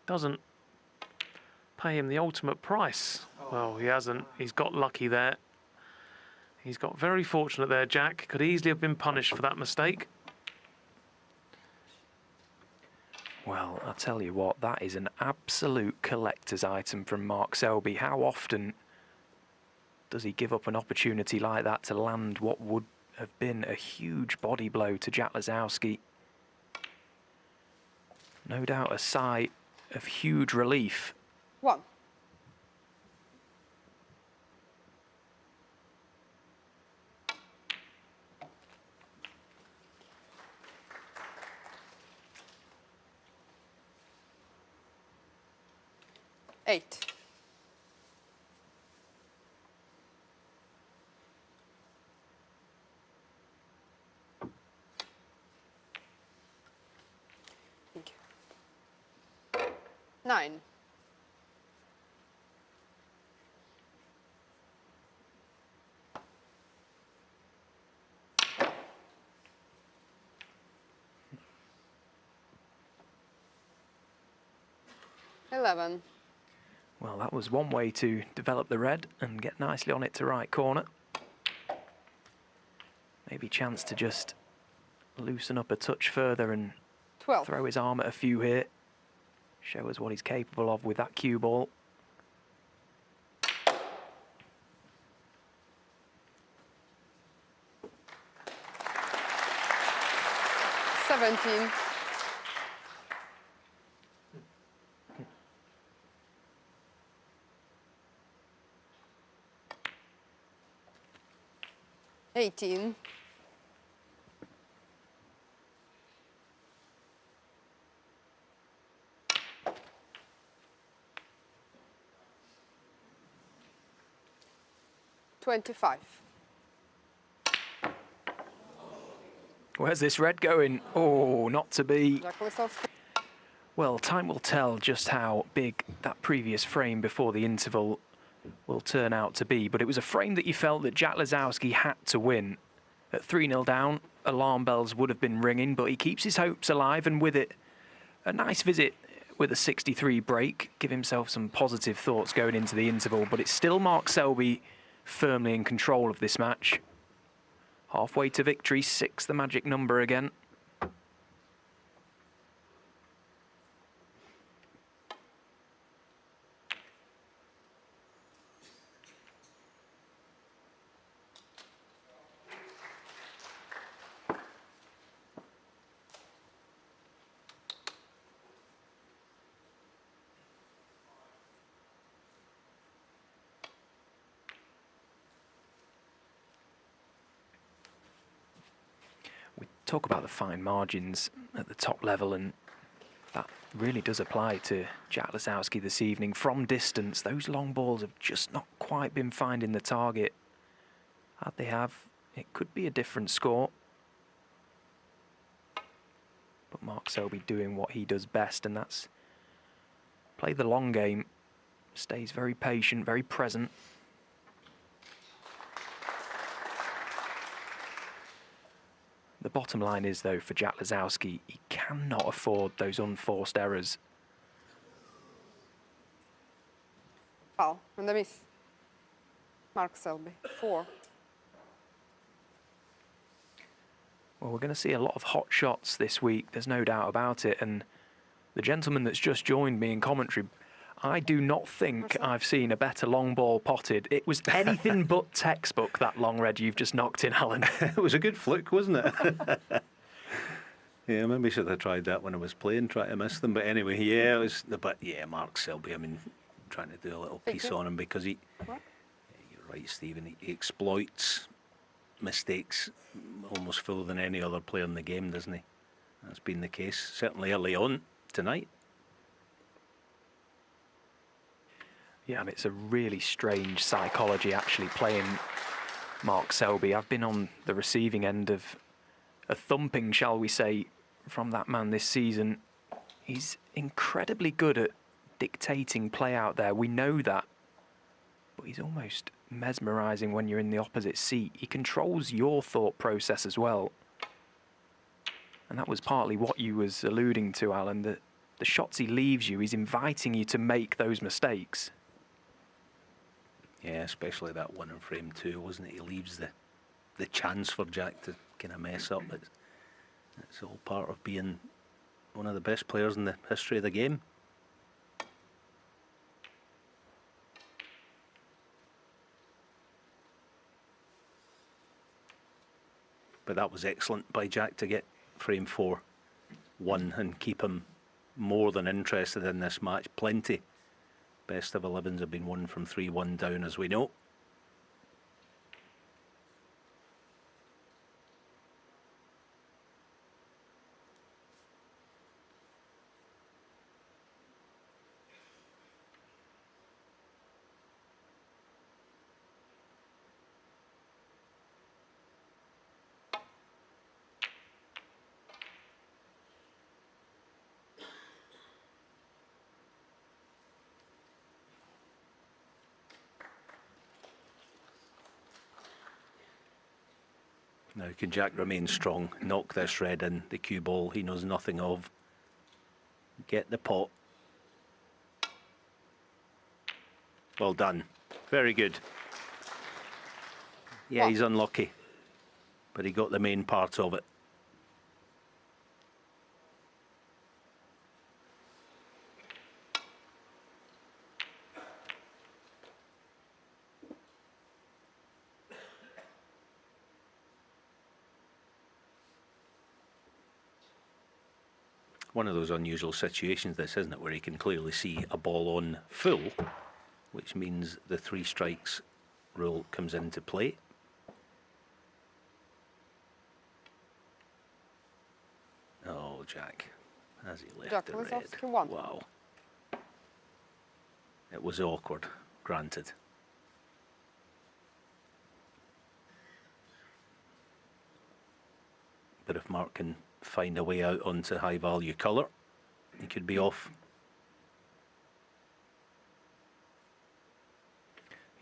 Speaker 2: doesn't pay him the ultimate price. Well, he hasn't. He's got lucky there. He's got very fortunate there, Jack. Could easily have been punished for that mistake.
Speaker 1: Well, I'll tell you what, that is an absolute collector's item from Mark Selby. How often does he give up an opportunity like that to land what would have been a huge body blow to Jack Lisowski? No doubt a sigh of huge relief.
Speaker 4: 1. Eight. Thank you. 9. 11.
Speaker 1: Well, that was one way to develop the red and get nicely on it to right corner. Maybe chance to just loosen up a touch further and
Speaker 4: 12.
Speaker 1: throw his arm at a few here. Show us what he's capable of with that cue ball.
Speaker 4: 17. 18. 25.
Speaker 1: Where's this red going? Oh, not to be.
Speaker 4: Jack Lisowski.
Speaker 1: Well, time will tell just how big that previous frame before the interval will turn out to be, but it was a frame that you felt that Jack Lisowski had to win. At 3-0 down, alarm bells would have been ringing, but he keeps his hopes alive, and with it, a nice visit with a 63 break. Give himself some positive thoughts going into the interval, but it's still Mark Selby firmly in control of this match. Halfway to victory, 6 the magic number again. Talk about the fine margins at the top level, and that really does apply to Jack Lisowski this evening. From distance, those long balls have just not quite been finding the target. Had they have, it could be a different score. But Mark Selby doing what he does best, and that's play the long game. Stays very patient, very present. The bottom line is, though, for Jack Lisowski, he cannot afford those unforced errors.
Speaker 4: Foul and the miss. Mark Selby. 4.
Speaker 1: Well, we're going to see a lot of hot shots this week, there's no doubt about it. And the gentleman that's just joined me in commentary, I do not think I've seen a better long ball potted. It was anything but textbook, that long red you've just knocked in, Alan.
Speaker 5: It was a good flick, wasn't it? Yeah, maybe should have tried that when I was playing, try to miss them. But anyway, yeah, it was. But yeah, Mark Selby. I mean, trying to do a little piece on him because he.
Speaker 4: What?
Speaker 5: You're Right, Stephen. He exploits mistakes almost fuller than any other player in the game, doesn't he? That's been the case, certainly early on tonight.
Speaker 1: Yeah, and it's a really strange psychology actually playing Mark Selby. I've been on the receiving end of a thumping, shall we say, from that man this season. He's incredibly good at dictating play out there. We know that. But he's almost mesmerising when you're in the opposite seat. He controls your thought process as well. And that was partly what you was alluding to, Alan, that the shots he leaves you, he's inviting you to make those mistakes.
Speaker 5: Yeah, especially that one in frame 2, wasn't it? He leaves the chance for Jack to kind of mess up. It's all part of being one of the best players in the history of the game. But that was excellent by Jack to get frame 4 won and keep him more than interested in this match. Plenty best of 11s have been won from 3-1 down, as we know. Now, can Jack remain strong, knock this red in, the cue ball he knows nothing of, get the pot. Well done. Very good. Yeah, he's unlucky, but he got the main part of it. One of those unusual situations, this, isn't it, where he can clearly see a ball on full, which means the 3 strikes rule comes into play. Oh, Jack, as he left
Speaker 4: Jack
Speaker 5: the red.
Speaker 4: Lisowski won.
Speaker 5: Wow. It was awkward, granted. But if Mark can find a way out onto high value colour, he could be off.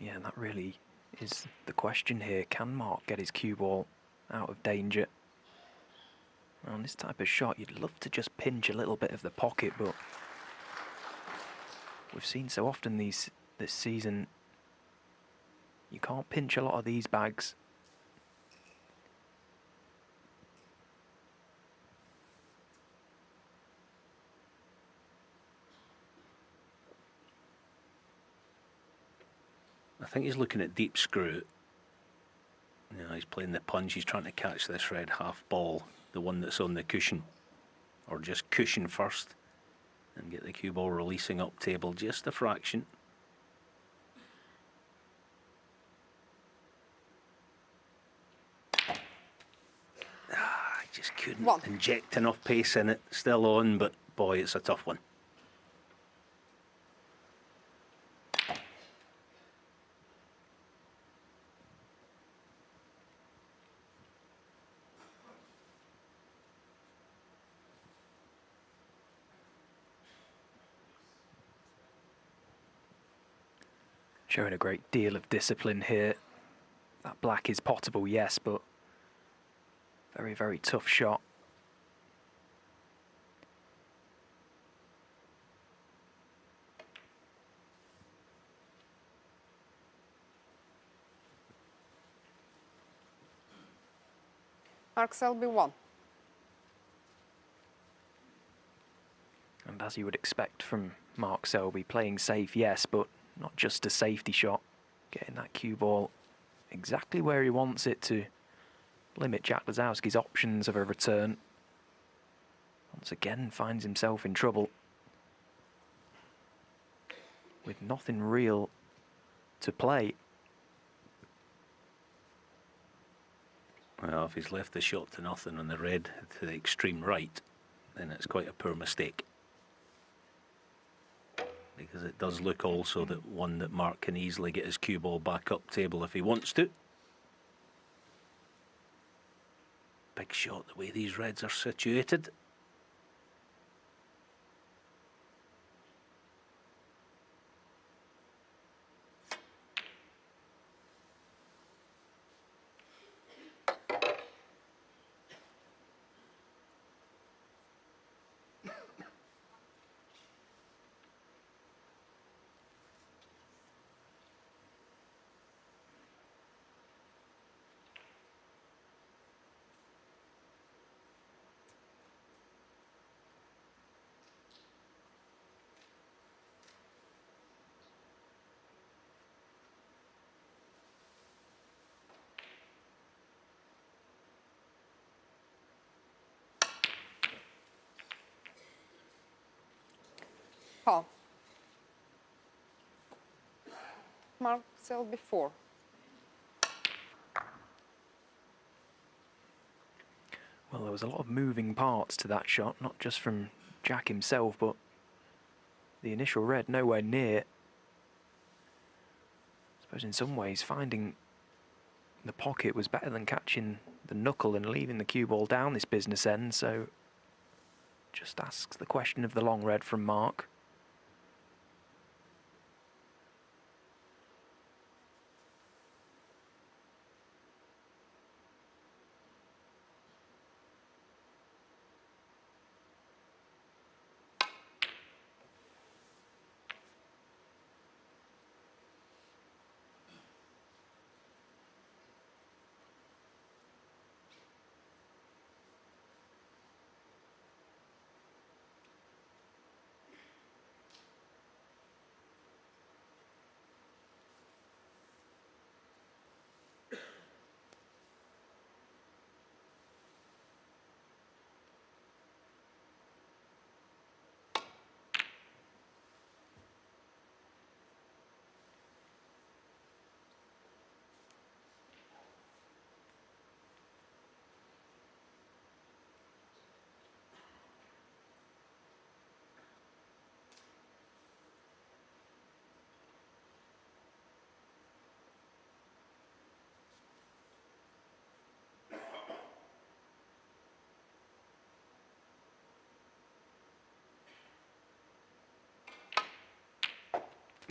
Speaker 1: Yeah, that really is the question here. Can Mark get his cue ball out of danger? On this type of shot, you'd love to just pinch a little bit of the pocket, but we've seen so often this season, you can't pinch a lot of these bags.
Speaker 5: I think he's looking at deep screw. You know, he's playing the punch. He's trying to catch this red half ball, the one that's on the cushion, or just cushion first, and get the cue ball releasing up table just a fraction. I just couldn't inject enough pace in it. Still on, but boy, it's a tough one.
Speaker 1: Showing a great deal of discipline here. That black is potable, yes, but very, very tough shot.
Speaker 4: Mark Selby won.
Speaker 1: And as you would expect from Mark Selby, playing safe, yes, but not just a safety shot. Getting that cue ball exactly where he wants it to limit Jack Lisowski's options of a return. Once again finds himself in trouble with nothing real to play.
Speaker 5: Well, if he's left the shot to nothing on the red to the extreme right, then it's quite a poor mistake. Because it does look also that one that Mark can easily get his cue ball back up table if he wants to. Big shot the way these reds are situated.
Speaker 4: Call. Mark Selby 4.
Speaker 1: Well, there was a lot of moving parts to that shot, not just from Jack himself, but the initial red nowhere near. I suppose in some ways finding the pocket was better than catching the knuckle and leaving the cue ball down this business end, so just asks the question of the long red from Mark.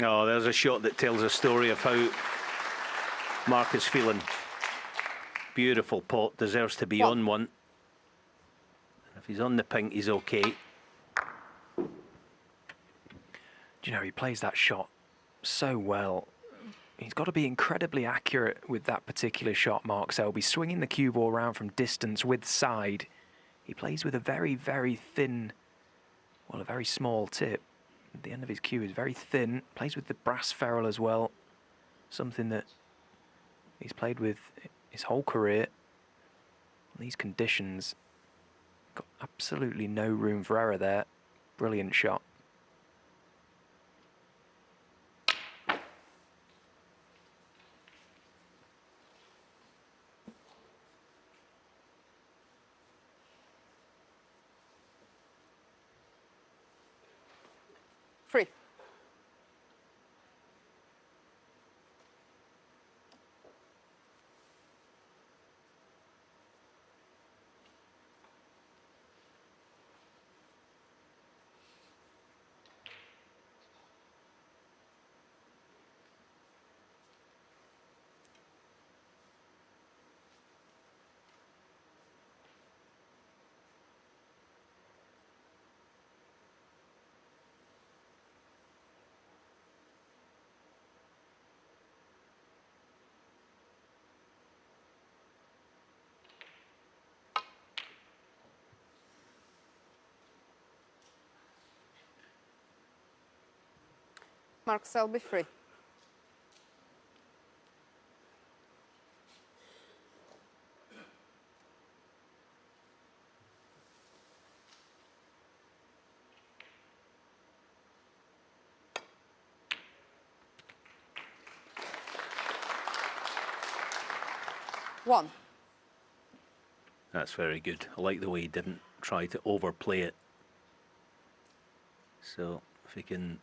Speaker 5: Oh, there's a shot that tells a story of how Mark is feeling. Beautiful pot, deserves to be on one. If he's on the pink, he's okay.
Speaker 1: Do you know, he plays that shot so well. He's got to be incredibly accurate with that particular shot, Mark Selby. Swinging the cue ball around from distance with side. He plays with a very, very thin, well, a very small tip. The end of his cue is very thin. Plays with the brass ferrule as well. Something that he's played with his whole career. These conditions, got absolutely no room for error there. Brilliant shot.
Speaker 4: Free. Mark Selby 3. One.
Speaker 5: That's very good. I like the way he didn't try to overplay it. So if he can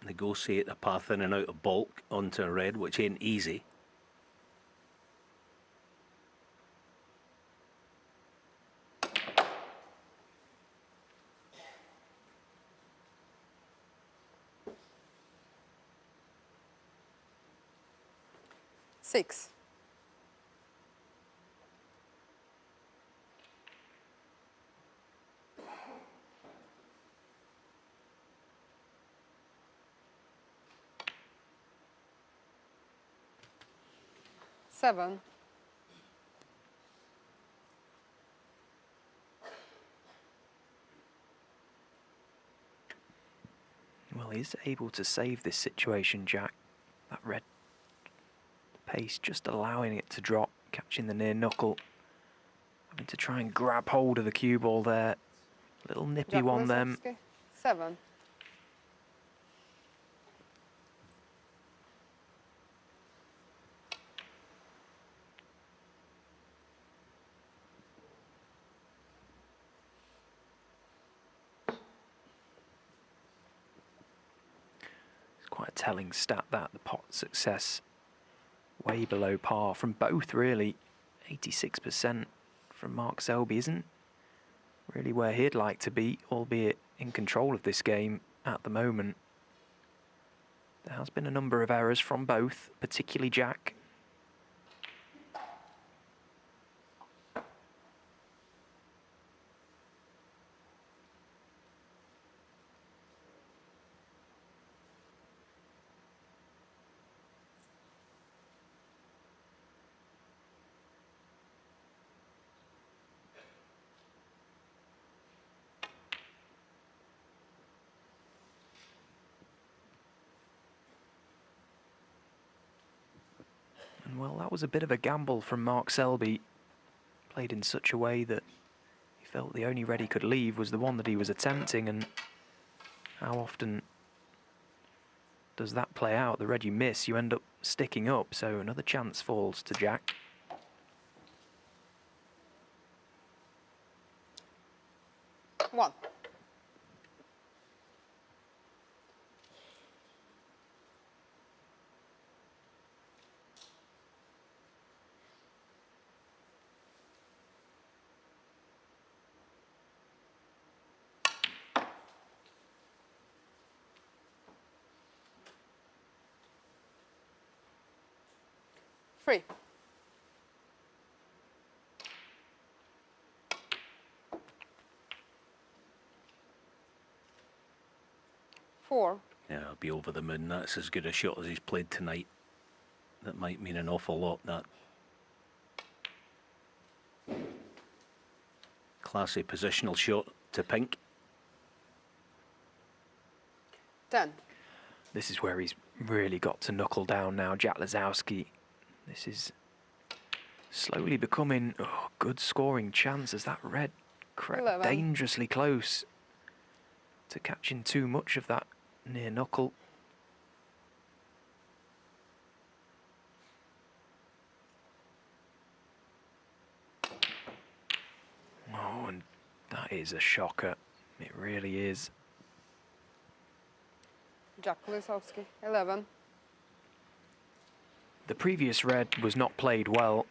Speaker 5: negotiate a path in and out of bulk onto a red, which ain't easy.
Speaker 4: Six. Seven.
Speaker 1: Well, he's able to save this situation, Jack. That red pace just allowing it to drop, catching the near knuckle. Having to try and grab hold of the cue ball there. Little nippy
Speaker 4: Jack
Speaker 1: one then.
Speaker 4: Lisowski. 7.
Speaker 1: It's quite a telling stat that, the pot success way below par from both really. 86% from Mark Selby isn't really where he'd like to be, albeit in control of this game at the moment. There has been a number of errors from both, particularly Jack. And well, that was a bit of a gamble from Mark Selby. Played in such a way that he felt the only red he could leave was the one that he was attempting, and how often does that play out? The red you miss, you end up sticking up, so another chance falls to Jack.
Speaker 4: One. Three. Four.
Speaker 5: Yeah, I'll be over the moon. That's as good a shot as he's played tonight. That might mean an awful lot, that. Classy positional shot to pink.
Speaker 4: 10.
Speaker 1: This is where he's really got to knuckle down now, Jack Lisowski. This is slowly becoming a good scoring chance as that red crept
Speaker 4: 11.
Speaker 1: dangerously close to catching too much of that near knuckle. Oh, and that is a shocker. It really is.
Speaker 4: Jack Lisowski. 11.
Speaker 1: The previous red was not played well.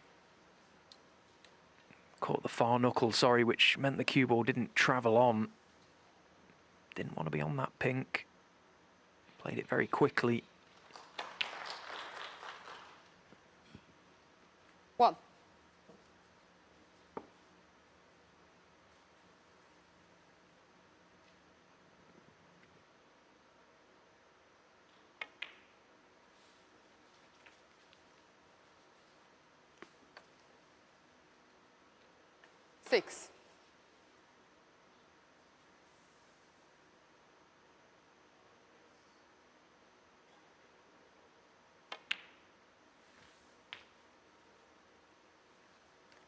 Speaker 1: Caught the far knuckle, sorry, which meant the cue ball didn't travel on. Didn't want to be on that pink. Played it very quickly.
Speaker 4: 1. Six.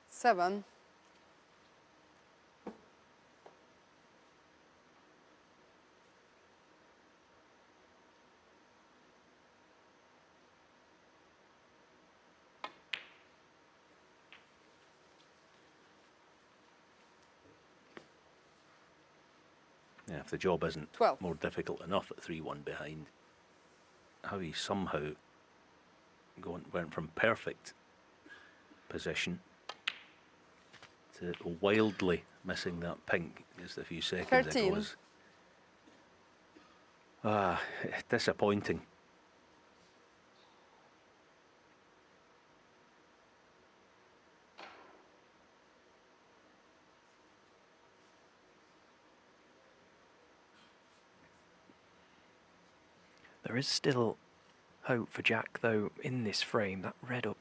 Speaker 4: Seven.
Speaker 5: Yeah, if the job isn't
Speaker 4: 12.
Speaker 5: more difficult enough at 3-1 behind, how he somehow went from perfect position to wildly missing that pink just a few seconds
Speaker 4: 13.
Speaker 5: ago is disappointing.
Speaker 1: There is still hope for Jack, though, in this frame. That red up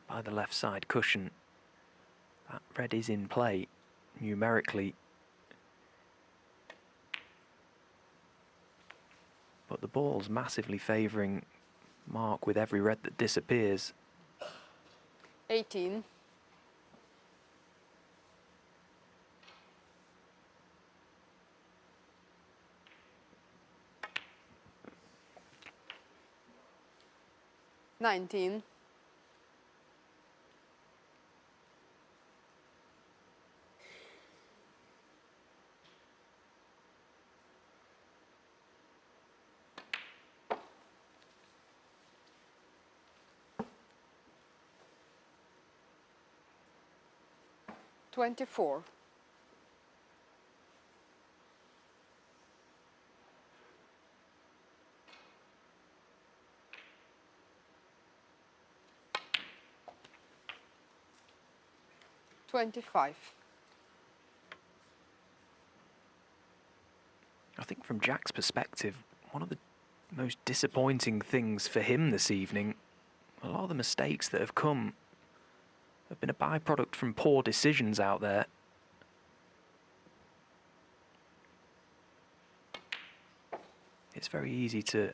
Speaker 1: by the left side cushion, that red is in play numerically. But the ball's massively favouring Mark with every red that disappears.
Speaker 4: 18. $19. $24. $25.
Speaker 1: I think from Jack's perspective, one of the most disappointing things for him this evening, a lot of the mistakes that have come have been a byproduct from poor decisions out there. It's very easy to,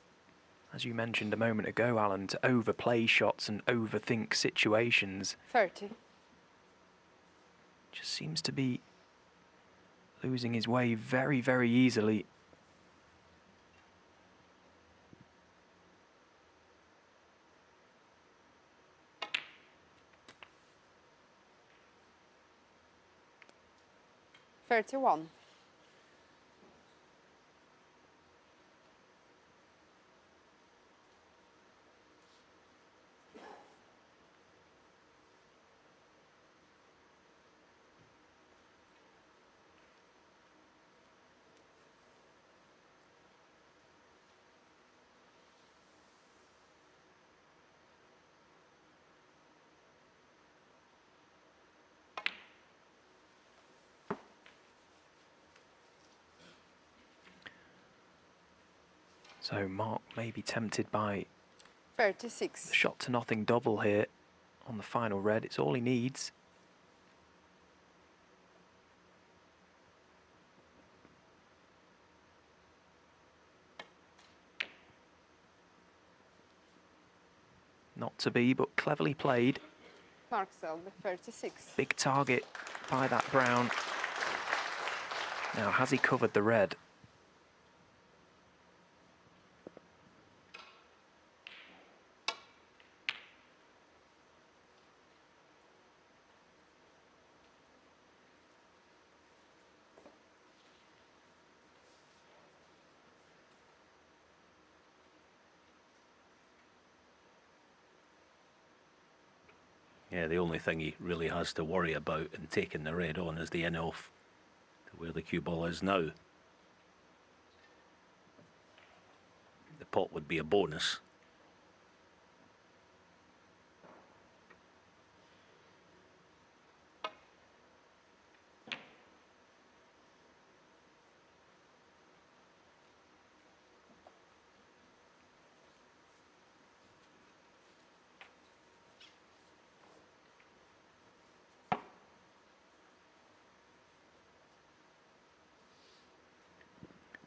Speaker 1: as you mentioned a moment ago, Alan, to overplay shots and overthink situations.
Speaker 4: 30.
Speaker 1: Just seems to be losing his way very, very easily.
Speaker 4: $31.
Speaker 1: So Mark may be tempted by
Speaker 4: 36.
Speaker 1: the shot to nothing double here on the final red. It's all he needs. Not to be, but cleverly played.
Speaker 4: Mark Selby, 36.
Speaker 1: Big target by that brown. Now, has he covered the red?
Speaker 5: Yeah, the only thing he really has to worry about in taking the red on is the in-off to where the cue ball is now. The pot would be a bonus.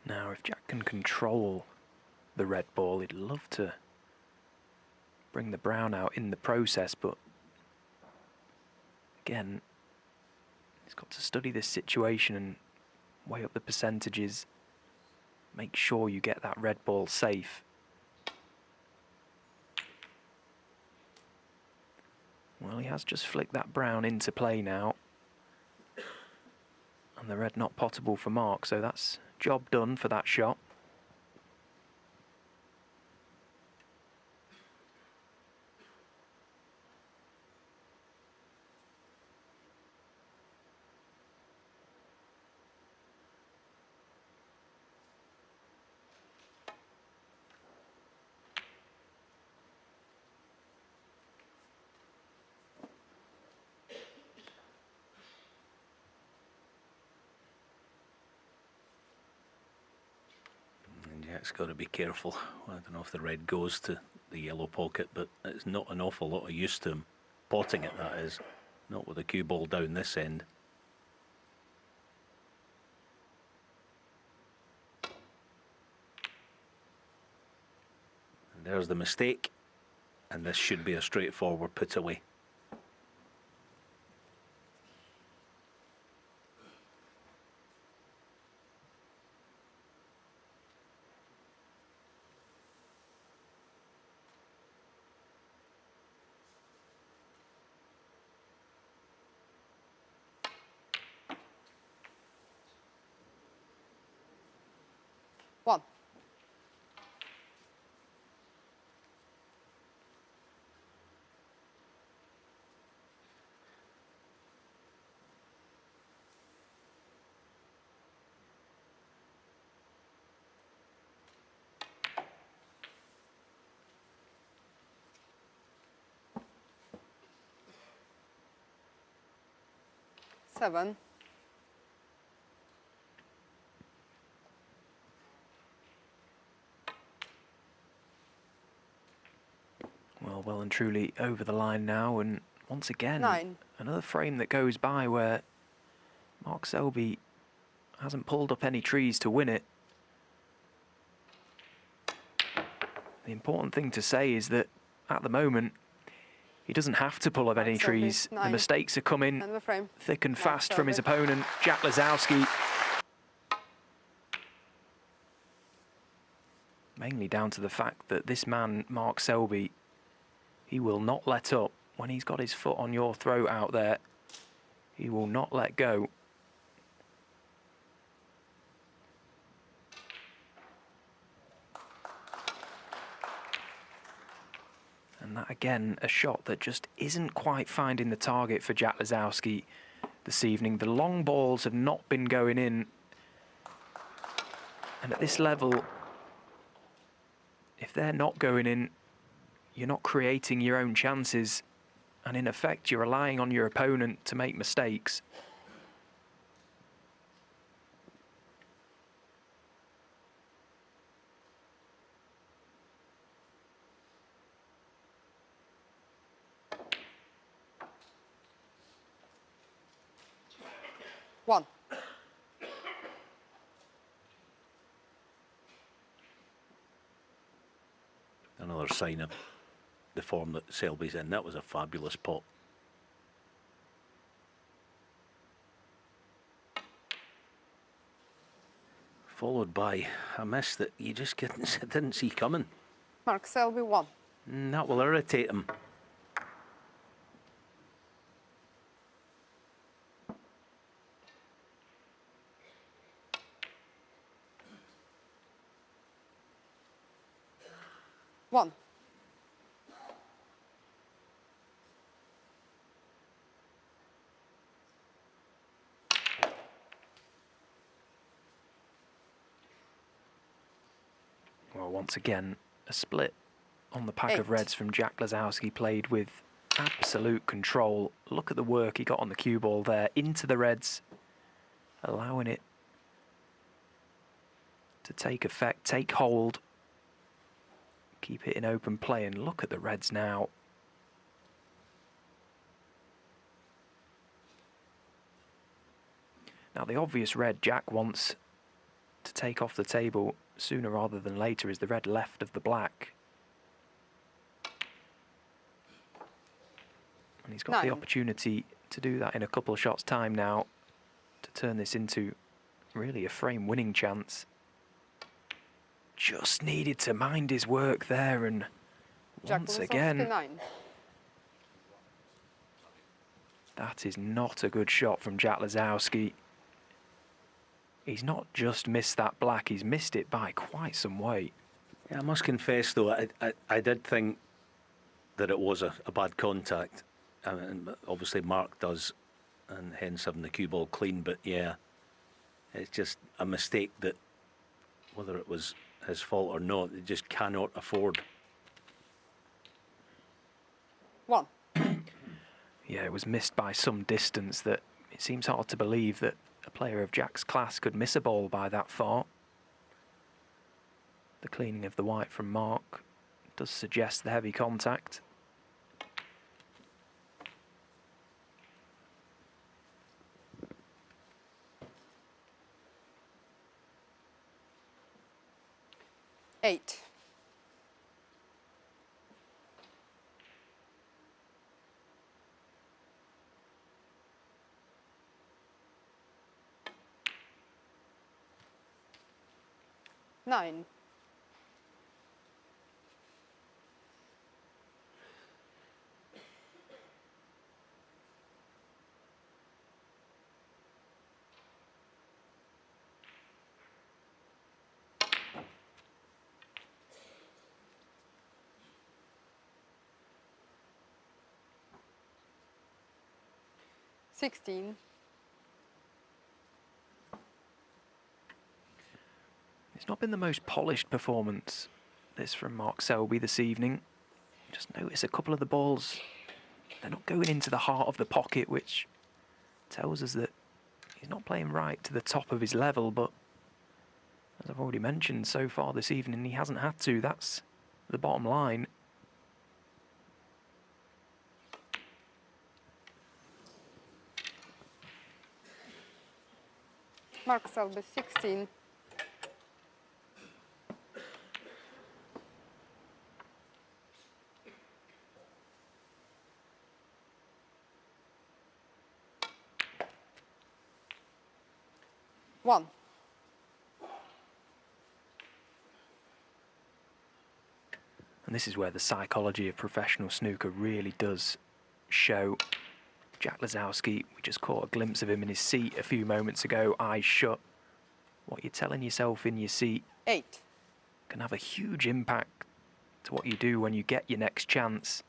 Speaker 1: Now, if Jack can control the red ball, he'd love to bring the brown out in the process, but again, he's got to study this situation and weigh up the percentages. Make sure you get that red ball safe. Well, he has just flicked that brown into play now. And the red not potable for Mark, so that's job done for that shot.
Speaker 5: Jack's got to be careful. I don't know if the red goes to the yellow pocket, but it's not an awful lot of use to him potting it, that is. Not with the cue ball down this end. And there's the mistake, and this should be a straightforward put away.
Speaker 4: One. Seven.
Speaker 1: Well and truly over the line now, and once again,
Speaker 4: 9.
Speaker 1: another frame that goes by where Mark Selby hasn't pulled up any trees to win it. The important thing to say is that at the moment, he doesn't have to pull up any
Speaker 4: Selby,
Speaker 1: trees. The
Speaker 4: 9.
Speaker 1: mistakes are coming
Speaker 4: End of the frame.
Speaker 1: thick and
Speaker 4: Mark
Speaker 1: fast from his
Speaker 4: Selby.
Speaker 1: opponent, Jack Lisowski. Mainly down to the fact that this man, Mark Selby, he will not let up. When he's got his foot on your throat out there, he will not let go. And that, again, a shot that just isn't quite finding the target for Jack Lisowski this evening. The long balls have not been going in. And at this level, if they're not going in, you're not creating your own chances. And in effect, you're relying on your opponent to make mistakes.
Speaker 4: One.
Speaker 5: Another sign of the form that Selby's in. That was a fabulous pot. Followed by a miss that you just didn't see coming.
Speaker 4: Mark Selby, 1.
Speaker 5: That will irritate him.
Speaker 4: One.
Speaker 1: Well, once again, a split on the pack
Speaker 4: 8.
Speaker 1: of reds from Jack Lisowski, played with absolute control. Look at the work he got on the cue ball there, into the reds, allowing it to take effect, take hold, keep it in open play, and look at the reds now. Now, the obvious red Jack wants to take off the table sooner rather than later is the red left of the black. And he's got
Speaker 4: 9.
Speaker 1: the opportunity to do that in a couple of shots' time now, to turn this into really a frame-winning chance. Just needed to mind his work there, and
Speaker 4: Jack
Speaker 1: once
Speaker 4: Lisowski,
Speaker 1: again,
Speaker 4: 9.
Speaker 1: that is not a good shot from Jack Lisowski. He's not just missed that black, he's missed it by quite some way.
Speaker 5: Yeah, I must confess, though, I did think that it was a bad contact. And obviously Mark does, and hence having the cue ball clean. But yeah, it's just a mistake that, whether it was his fault or not, they just cannot afford.
Speaker 4: 1.
Speaker 1: Yeah, it was missed by some distance that it seems hard to believe that a player of Jack's class could miss a ball by that far. The cleaning of the white from Mark does suggest the heavy contact.
Speaker 4: Eight. Nine. Sixteen.
Speaker 1: It's not been the most polished performance, this from Mark Selby this evening. Just notice a couple of the balls, they're not going into the heart of the pocket, which tells us that he's not playing right to the top of his level, but as I've already mentioned, so far this evening he hasn't had to. That's the bottom line.
Speaker 4: Mark Selby, 16. One.
Speaker 1: And this is where the psychology of professional snooker really does show. Jack Lisowski, we just caught a glimpse of him in his seat a few moments ago, eyes shut. What you're telling yourself in your seat
Speaker 4: 8.
Speaker 1: can have a huge impact to what you do when you get your next chance.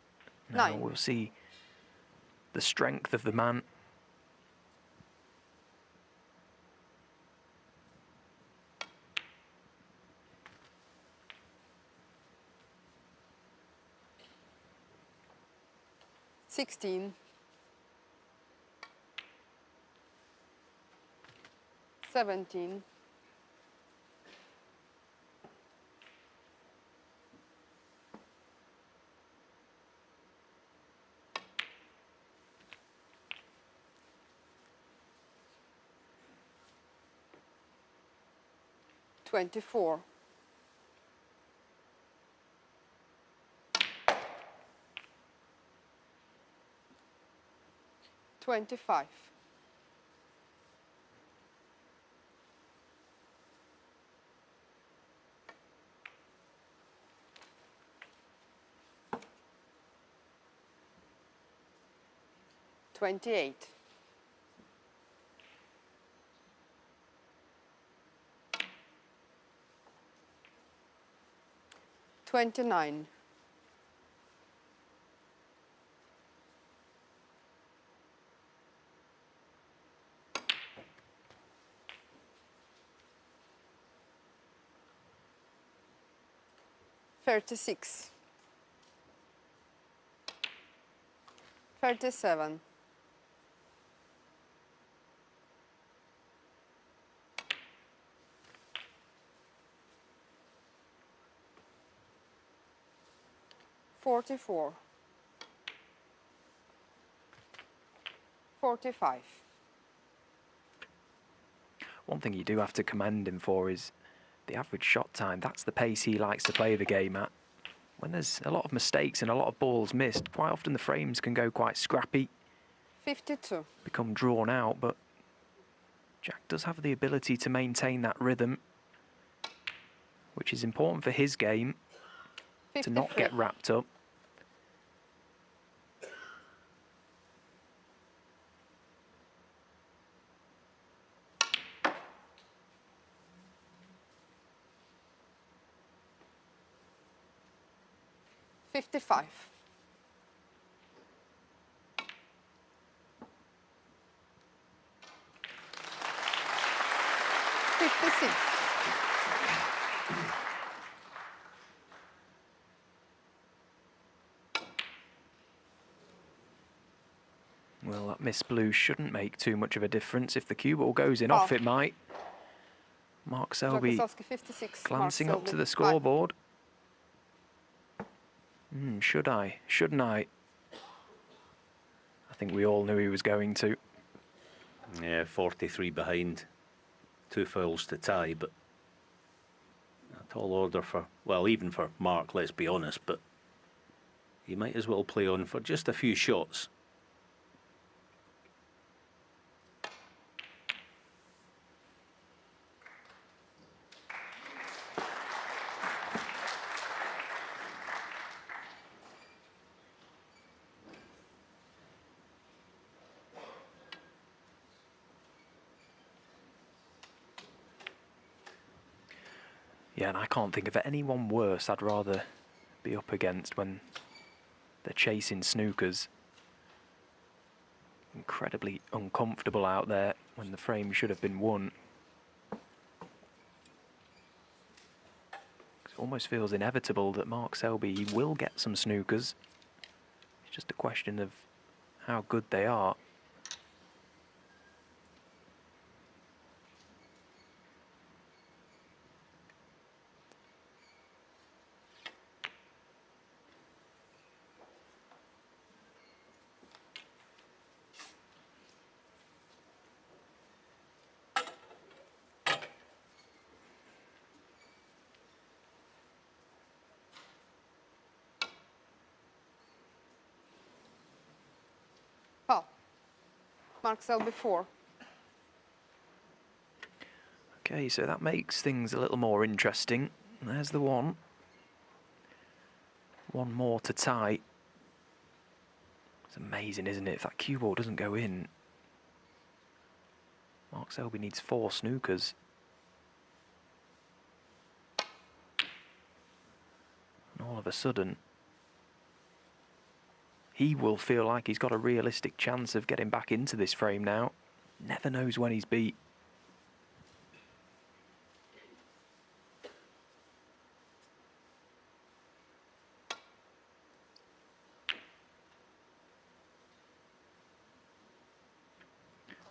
Speaker 1: Now
Speaker 4: 9.
Speaker 1: we'll see the strength of the man.
Speaker 4: Sixteen. 17. 24. 25. 28. 29. 36. 37. 44. 45.
Speaker 1: One thing you do have to commend him for is the average shot time. That's the pace he likes to play the game at. When there's a lot of mistakes and a lot of balls missed, quite often the frames can go quite scrappy,
Speaker 4: 52.
Speaker 1: become drawn out, but Jack does have the ability to maintain that rhythm, which is important for his game, to not
Speaker 4: 53.
Speaker 1: get wrapped up.
Speaker 4: 55. 56.
Speaker 1: Well, that miss blue shouldn't make too much of a difference. If the cue ball goes in off, it might. Mark
Speaker 4: Jack
Speaker 1: Selby
Speaker 4: Lisowski, 56.
Speaker 1: glancing
Speaker 4: Mark
Speaker 1: up to
Speaker 4: Selby,
Speaker 1: the
Speaker 4: 5.
Speaker 1: scoreboard. Should I? Shouldn't I? I think we all knew he was going to.
Speaker 5: Yeah, 43 behind. 2 fouls to tie, but a tall order for, well, even for Mark, let's be honest, but he might as well play on for just a few shots.
Speaker 1: Yeah, and I can't think of anyone worse I'd rather be up against when they're chasing snookers. Incredibly uncomfortable out there when the frame should have been won. It almost feels inevitable that Mark Selby will get some snookers. It's just a question of how good they are.
Speaker 4: Foul. Mark Selby, 4.
Speaker 1: Okay, so that makes things a little more interesting. There's the one. One more to tie. It's amazing, isn't it? If that cue ball doesn't go in, Mark Selby needs 4 snookers. And all of a sudden, he will feel like he's got a realistic chance of getting back into this frame now. Never knows when he's beat.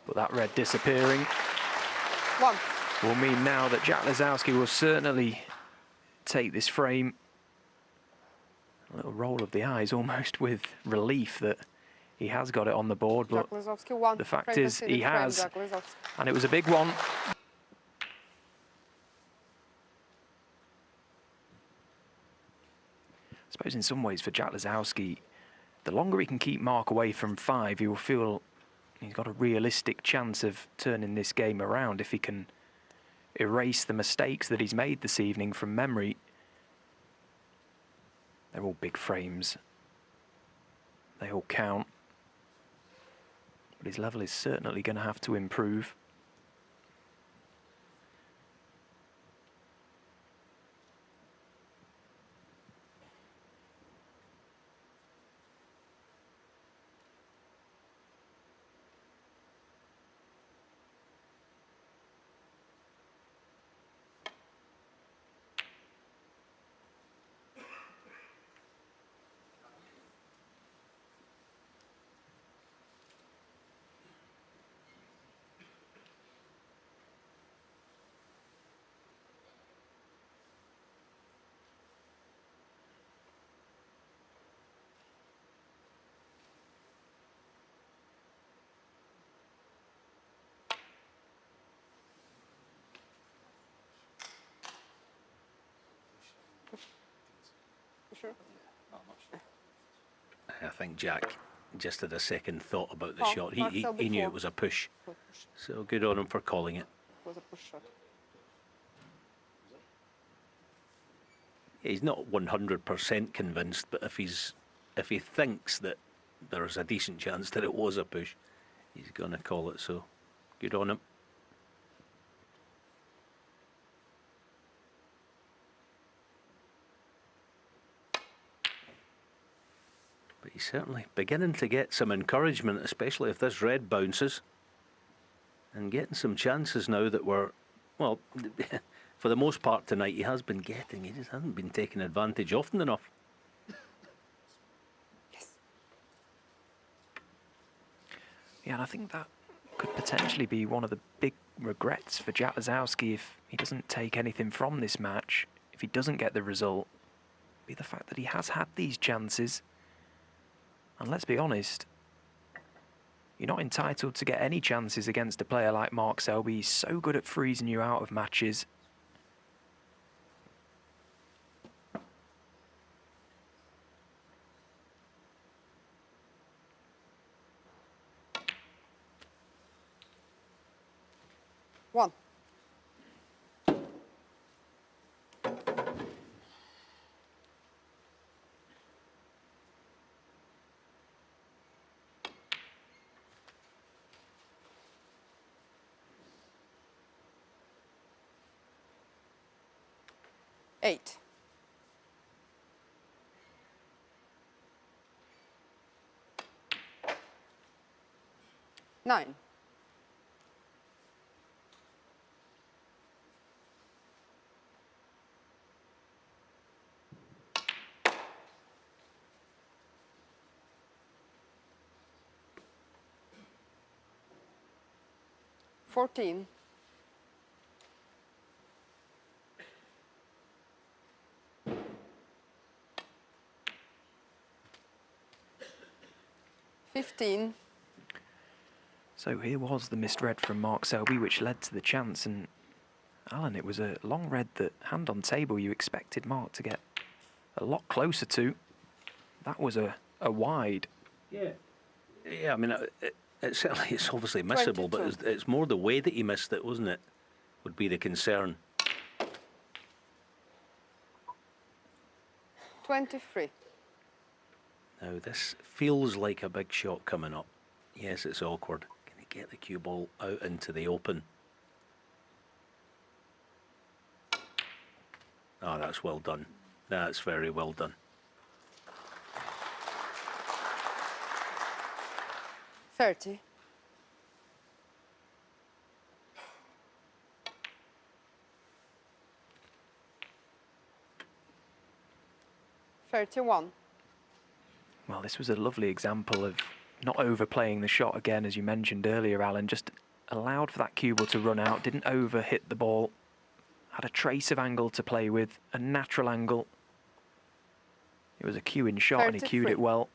Speaker 1: But that red disappearing
Speaker 4: 1.
Speaker 1: will mean now that Jack Lisowski will certainly take this frame. A little roll of the eyes, almost with relief that he has got it on the board, but
Speaker 4: Jack Lisowski, 1.
Speaker 1: the fact
Speaker 4: Frame
Speaker 1: is
Speaker 4: conceded,
Speaker 1: he
Speaker 4: frame,
Speaker 1: has,
Speaker 4: Jack Lisowski.
Speaker 1: and it was a big one. I suppose in some ways for Jack Lisowski, the longer he can keep Mark away from 5, he will feel he's got a realistic chance of turning this game around if he can erase the mistakes that he's made this evening from memory. They're all big frames. They all count. But his level is certainly going to have to improve.
Speaker 4: Sure.
Speaker 5: I think Jack just had a second thought about the
Speaker 4: Oh,
Speaker 5: shot.
Speaker 4: Mark
Speaker 5: He
Speaker 4: Selby,
Speaker 5: knew
Speaker 4: 4.
Speaker 5: it was a push.
Speaker 4: Push.
Speaker 5: So good on him for calling it.
Speaker 4: Was a push shot.
Speaker 5: He's not 100% convinced, but if he thinks that there's a decent chance that it was a push, he's going to call it. So good on him. He's certainly beginning to get some encouragement, especially if this red bounces. And getting some chances now that were, well, for the most part tonight he has been getting. He just hasn't been taking advantage often enough.
Speaker 4: Yes.
Speaker 1: Yeah, and I think that could potentially be one of the big regrets for Jack Lisowski if he doesn't take anything from this match, if he doesn't get the result, be the fact that he has had these chances. And let's be honest, you're not entitled to get any chances against a player like Mark Selby. He's so good at freezing you out of matches.
Speaker 4: One. Eight. Nine. $14. 15.
Speaker 1: So here was the missed red from Mark Selby, which led to the chance. And Alan, it was a long red that, hand on table, you expected Mark to get a lot closer to. That was a wide.
Speaker 5: Yeah. Yeah, I mean, it's obviously missable, but
Speaker 4: 22.
Speaker 5: it's more the way that he missed it, wasn't it? Would be the concern.
Speaker 4: 23.
Speaker 5: Now, this feels like a big shot coming up. Yes, it's awkward. Can he get the cue ball out into the open? Oh, that's well done. That's very well done.
Speaker 4: 30. 31.
Speaker 1: Well, this was a lovely example of not overplaying the shot again, as you mentioned earlier, Alan. Just allowed for that cue ball to run out, didn't over hit the ball, had a trace of angle to play with, a natural angle. It was a cueing shot and he cued
Speaker 4: 33.
Speaker 1: it well.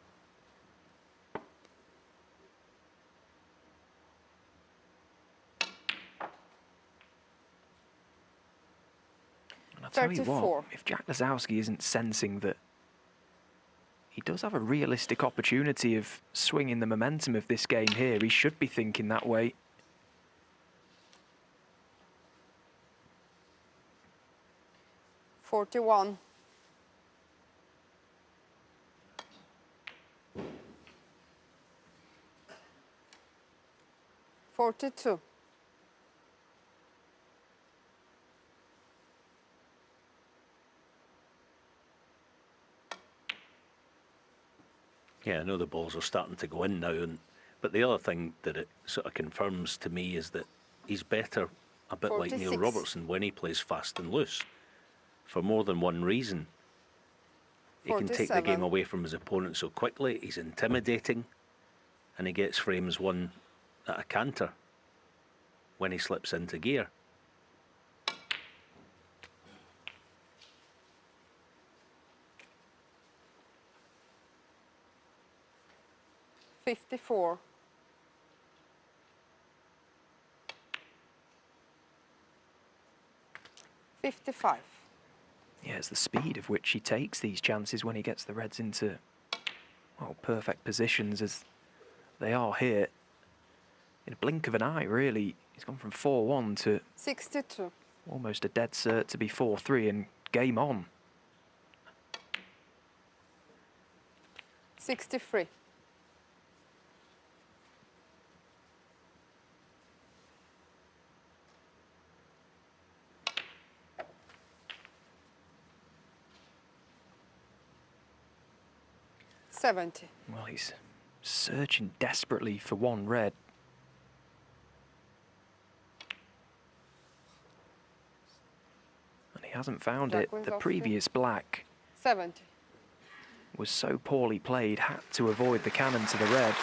Speaker 1: And I'll tell you
Speaker 4: 34.
Speaker 1: what, if Jack Lisowski isn't sensing that he does have a realistic opportunity of swinging the momentum of this game here, he should be thinking that way.
Speaker 4: $41. 42.
Speaker 5: Yeah, I know the balls are starting to go in now, but the other thing that it sort of confirms to me is that he's better, a bit like Neil
Speaker 4: 46.
Speaker 5: Robertson, when he plays fast and loose, for more than one reason. He can take the game
Speaker 4: 47.
Speaker 5: away from his opponent so quickly, he's intimidating, and he gets frames won at a canter when he slips into gear.
Speaker 4: $54. 55.
Speaker 1: Yeah, it's the speed of which he takes these chances when he gets the Reds into, well, perfect positions as they are here. In a blink of an eye, really. He's gone from 4-1 to
Speaker 4: 62.
Speaker 1: almost a dead cert to be 4-3 and game on.
Speaker 4: 63. 70.
Speaker 1: Well, he's searching desperately for one red. And he hasn't found
Speaker 4: Jack
Speaker 1: it. The
Speaker 4: Lisowski.
Speaker 1: previous black
Speaker 4: 70.
Speaker 1: was so poorly played, had to avoid the cannon to the red.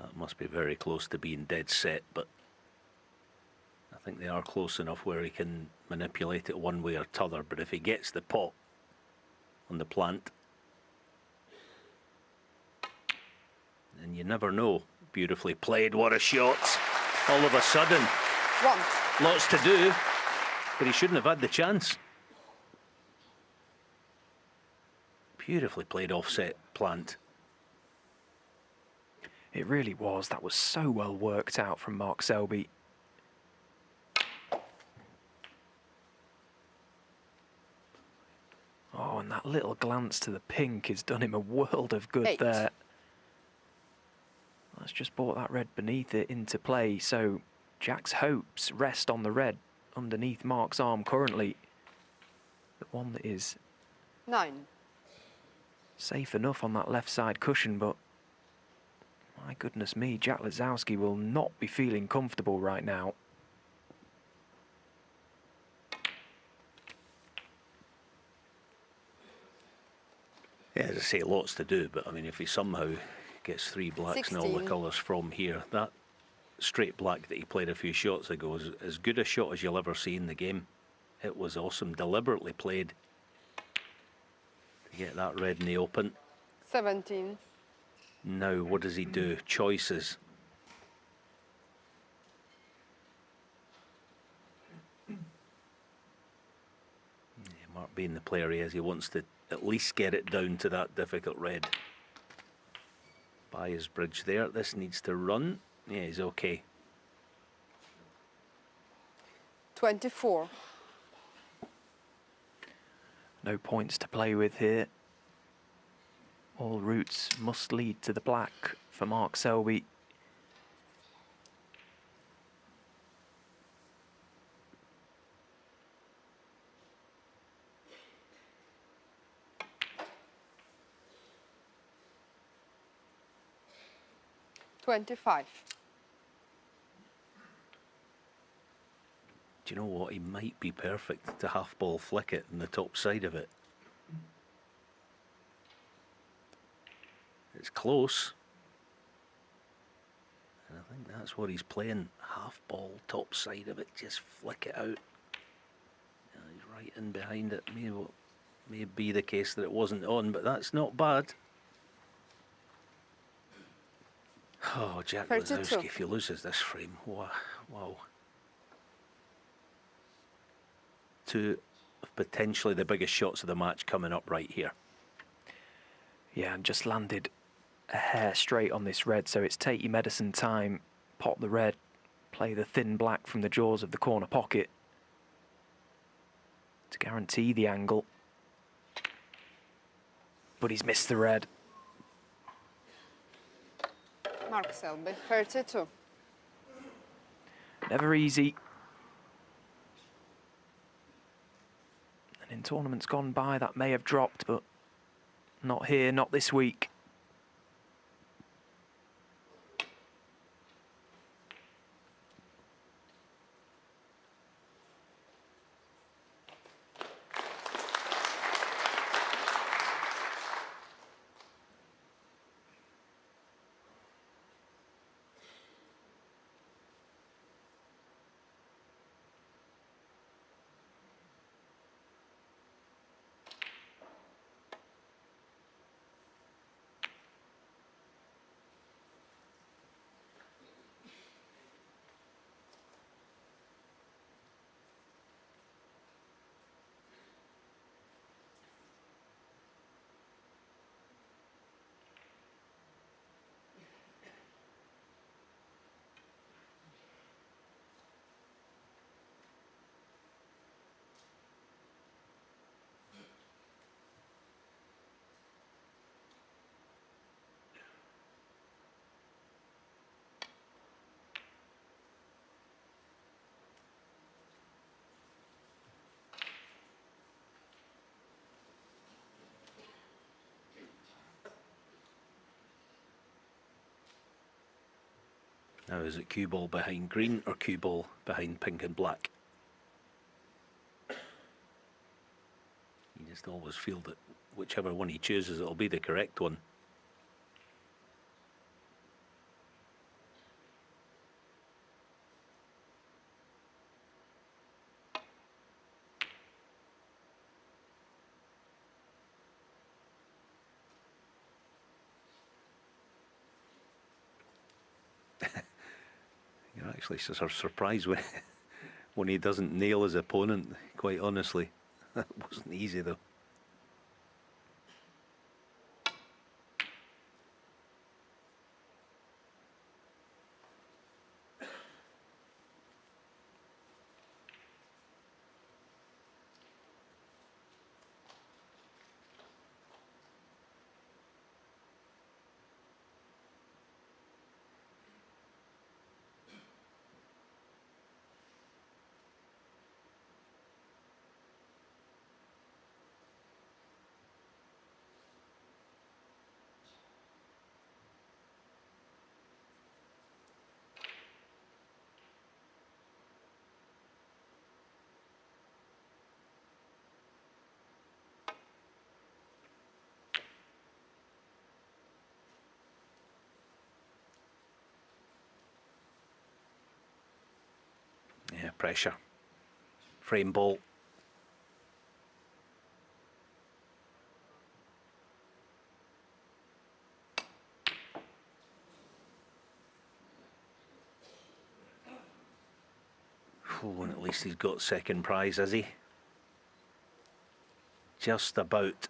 Speaker 5: That must be very close to being dead set, but I think they are close enough where he can manipulate it one way or t'other. But if he gets the pot on the plant, then you never know. Beautifully played, what a shot. All of a sudden,
Speaker 4: 1.
Speaker 5: lots to do, but he shouldn't have had the chance. Beautifully played offset plant.
Speaker 1: It really was. That was so well worked out from Mark Selby. Oh, and that little glance to the pink has done him a world of good
Speaker 4: 8.
Speaker 1: there. That's just brought that red beneath it into play, so Jack's hopes rest on the red underneath Mark's arm currently. The one that is
Speaker 4: 9.
Speaker 1: safe enough on that left side cushion, but my goodness me, Jack Lisowski will not be feeling comfortable right now.
Speaker 5: Yeah, as I say, lots to do, but I mean, if he somehow gets 3 blacks and all the
Speaker 4: 16.
Speaker 5: colours from here, that straight black that he played a few shots ago is as good a shot as you'll ever see in the game. It was awesome, deliberately played to get that red in the open.
Speaker 4: 17.
Speaker 5: Now, what does he do? Choices. Yeah, Mark being the player he is, he wants to at least get it down to that difficult red. By his bridge there, this needs to run. Yeah, he's okay.
Speaker 4: 24.
Speaker 1: No points to play with here. All routes must lead to the black for Mark Selby.
Speaker 4: $25.
Speaker 5: Do you know what? He might be perfect to half ball flick it on the top side of it. It's close. And I think that's what he's playing. Half ball, top side of it, just flick it out. Yeah, he's right in behind it. May be the case that it wasn't on, but that's not bad. Oh, Jack
Speaker 4: 32.
Speaker 5: Lisowski, if he loses this frame, wow. Two of potentially the biggest shots of the match coming up right here.
Speaker 1: Yeah, and just landed a hair straight on this red, so it's take your medicine time, pop the red, play the thin black from the jaws of the corner pocket to guarantee the angle. But he's missed the red.
Speaker 4: Mark Selby, 32.
Speaker 1: Never easy. And in tournaments gone by, that may have dropped, but not here, not this week.
Speaker 5: Now, is it cue ball behind green or cue ball behind pink and black? You just always feel that whichever one he chooses, it'll be the correct one. You're actually sort of surprised when he doesn't nail his opponent, quite honestly. That wasn't easy though. Yeah, pressure. Frame ball. Oh, and at least he's got second prize, has he? Just about.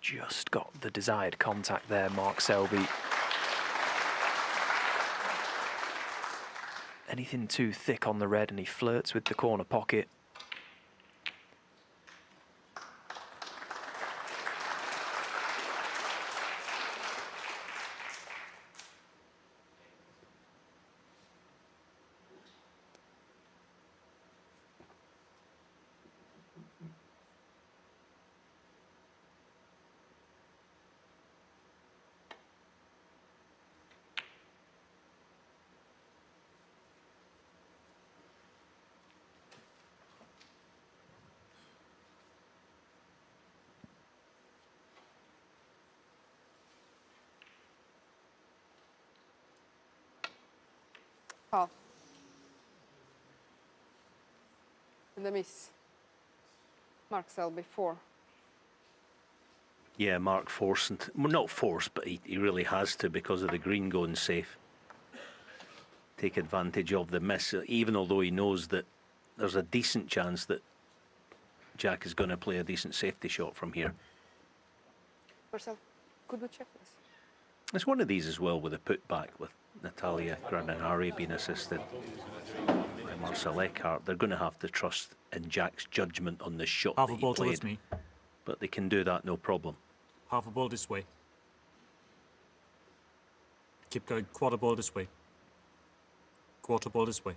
Speaker 1: Just got the desired contact there, Mark Selby. Anything too thick on the red and he flirts with the corner pocket.
Speaker 4: Foul. And the miss. Mark Selby, 4.
Speaker 5: Yeah, Mark forced, well, not forced, but he really has to because of the green going safe. Take advantage of the miss, even although he knows that there's a decent chance that Jack is going to play a decent safety shot from here.
Speaker 4: Marcel, could we check this?
Speaker 5: It's one of these as well with a putback with Natalia Grananari being assisted by Marcel Eckhart. They're going to have to trust in Jack's judgment on the shot
Speaker 6: Half
Speaker 5: that
Speaker 6: a
Speaker 5: he
Speaker 6: ball
Speaker 5: played.
Speaker 6: towards me.
Speaker 5: But they can do that no problem.
Speaker 6: Half a ball this way. Keep going. Quarter ball this way. Quarter ball this way.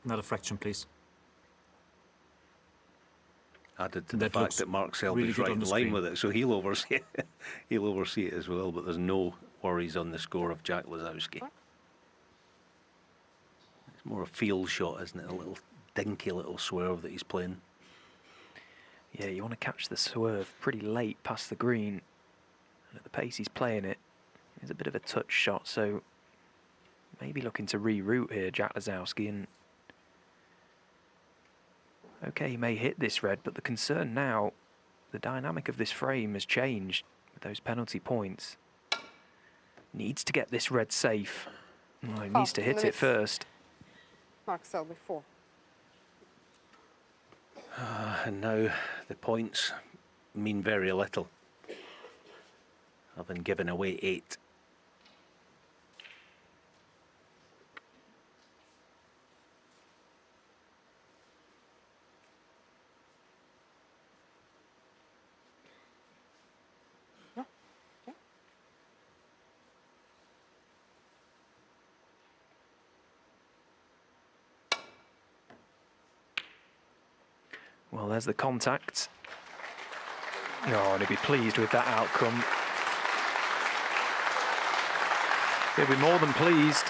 Speaker 6: Another fraction, please.
Speaker 5: Added to the
Speaker 6: That
Speaker 5: fact
Speaker 6: looks
Speaker 5: that Mark Selby's
Speaker 6: really good
Speaker 5: right
Speaker 6: on
Speaker 5: in
Speaker 6: the
Speaker 5: line
Speaker 6: screen.
Speaker 5: with it, so he'll oversee it. He'll oversee it as well, but there's no worries on the score of Jack Lisowski. It's more a field shot, isn't it? A little dinky little swerve that he's playing.
Speaker 1: Yeah, you want to catch the swerve pretty late past the green. And at the pace he's playing it, it's a bit of a touch shot, so maybe looking to reroute here, Jack Lisowski. And okay, he may hit this red, but the concern now, the dynamic of this frame has changed with those penalty points. Needs to get this red safe. Well, he needs to hit it first.
Speaker 4: Mark Selby, 4.
Speaker 5: And now the points mean very little, having given away 8.
Speaker 1: Well, there's the contact. Oh, and he'd be pleased with that outcome. He'll be more than pleased.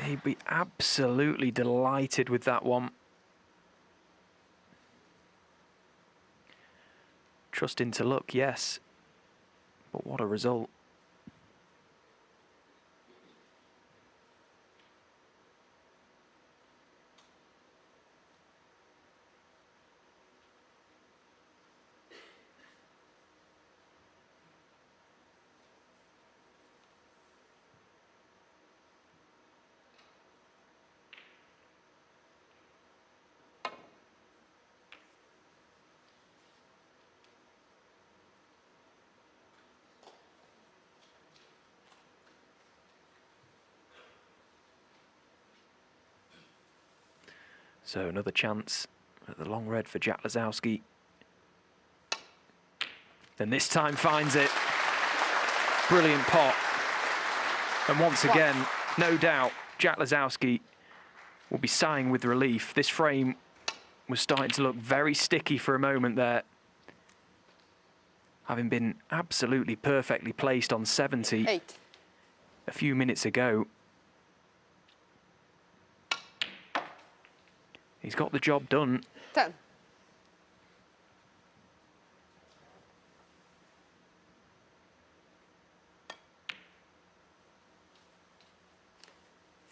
Speaker 1: He'd be absolutely delighted with that one. Trusting to luck, yes. But what a result. So another chance at the long red for Jack Lisowski. And this time finds it. Brilliant pot. And once again, no doubt, Jack Lisowski will be sighing with relief. This frame was starting to look very sticky for a moment there. Having been absolutely perfectly placed on 70 a few minutes ago. He's got the job done.
Speaker 4: 10.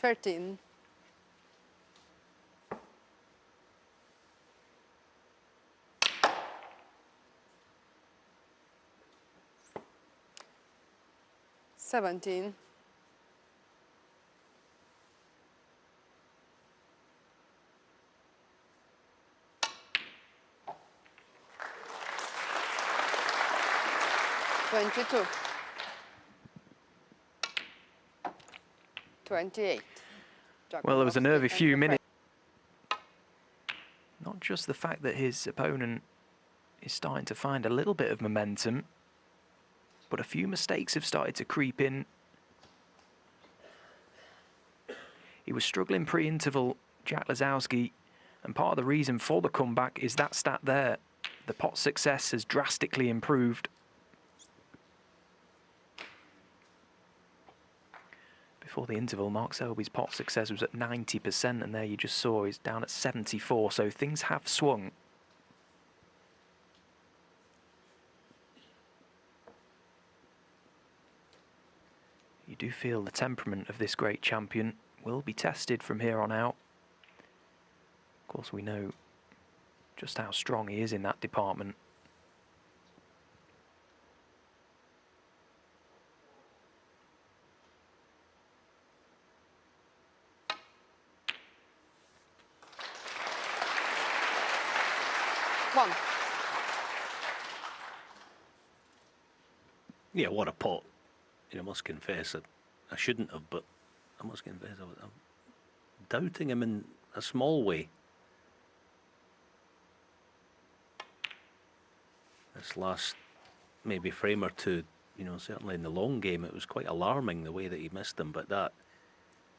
Speaker 4: $13. $17. $22. 28.
Speaker 1: Well, there was a nervy few minutes. Not just the fact that his opponent is starting to find a little bit of momentum, but a few mistakes have started to creep in. He was struggling pre-interval, Jack Lisowski, and part of the reason for the comeback is that stat there. The pot success has drastically improved. Before the interval, Mark Selby's pot success was at 90%, and there you just saw he's down at 74, so things have swung. You do feel the temperament of this great champion will be tested from here on out. Of course, we know just how strong he is in that department.
Speaker 4: One.
Speaker 5: Yeah, what a pot. I must confess that I shouldn't have, but I must confess I'm doubting him in a small way. This last maybe frame or two, certainly in the long game, it was quite alarming the way that he missed them, but that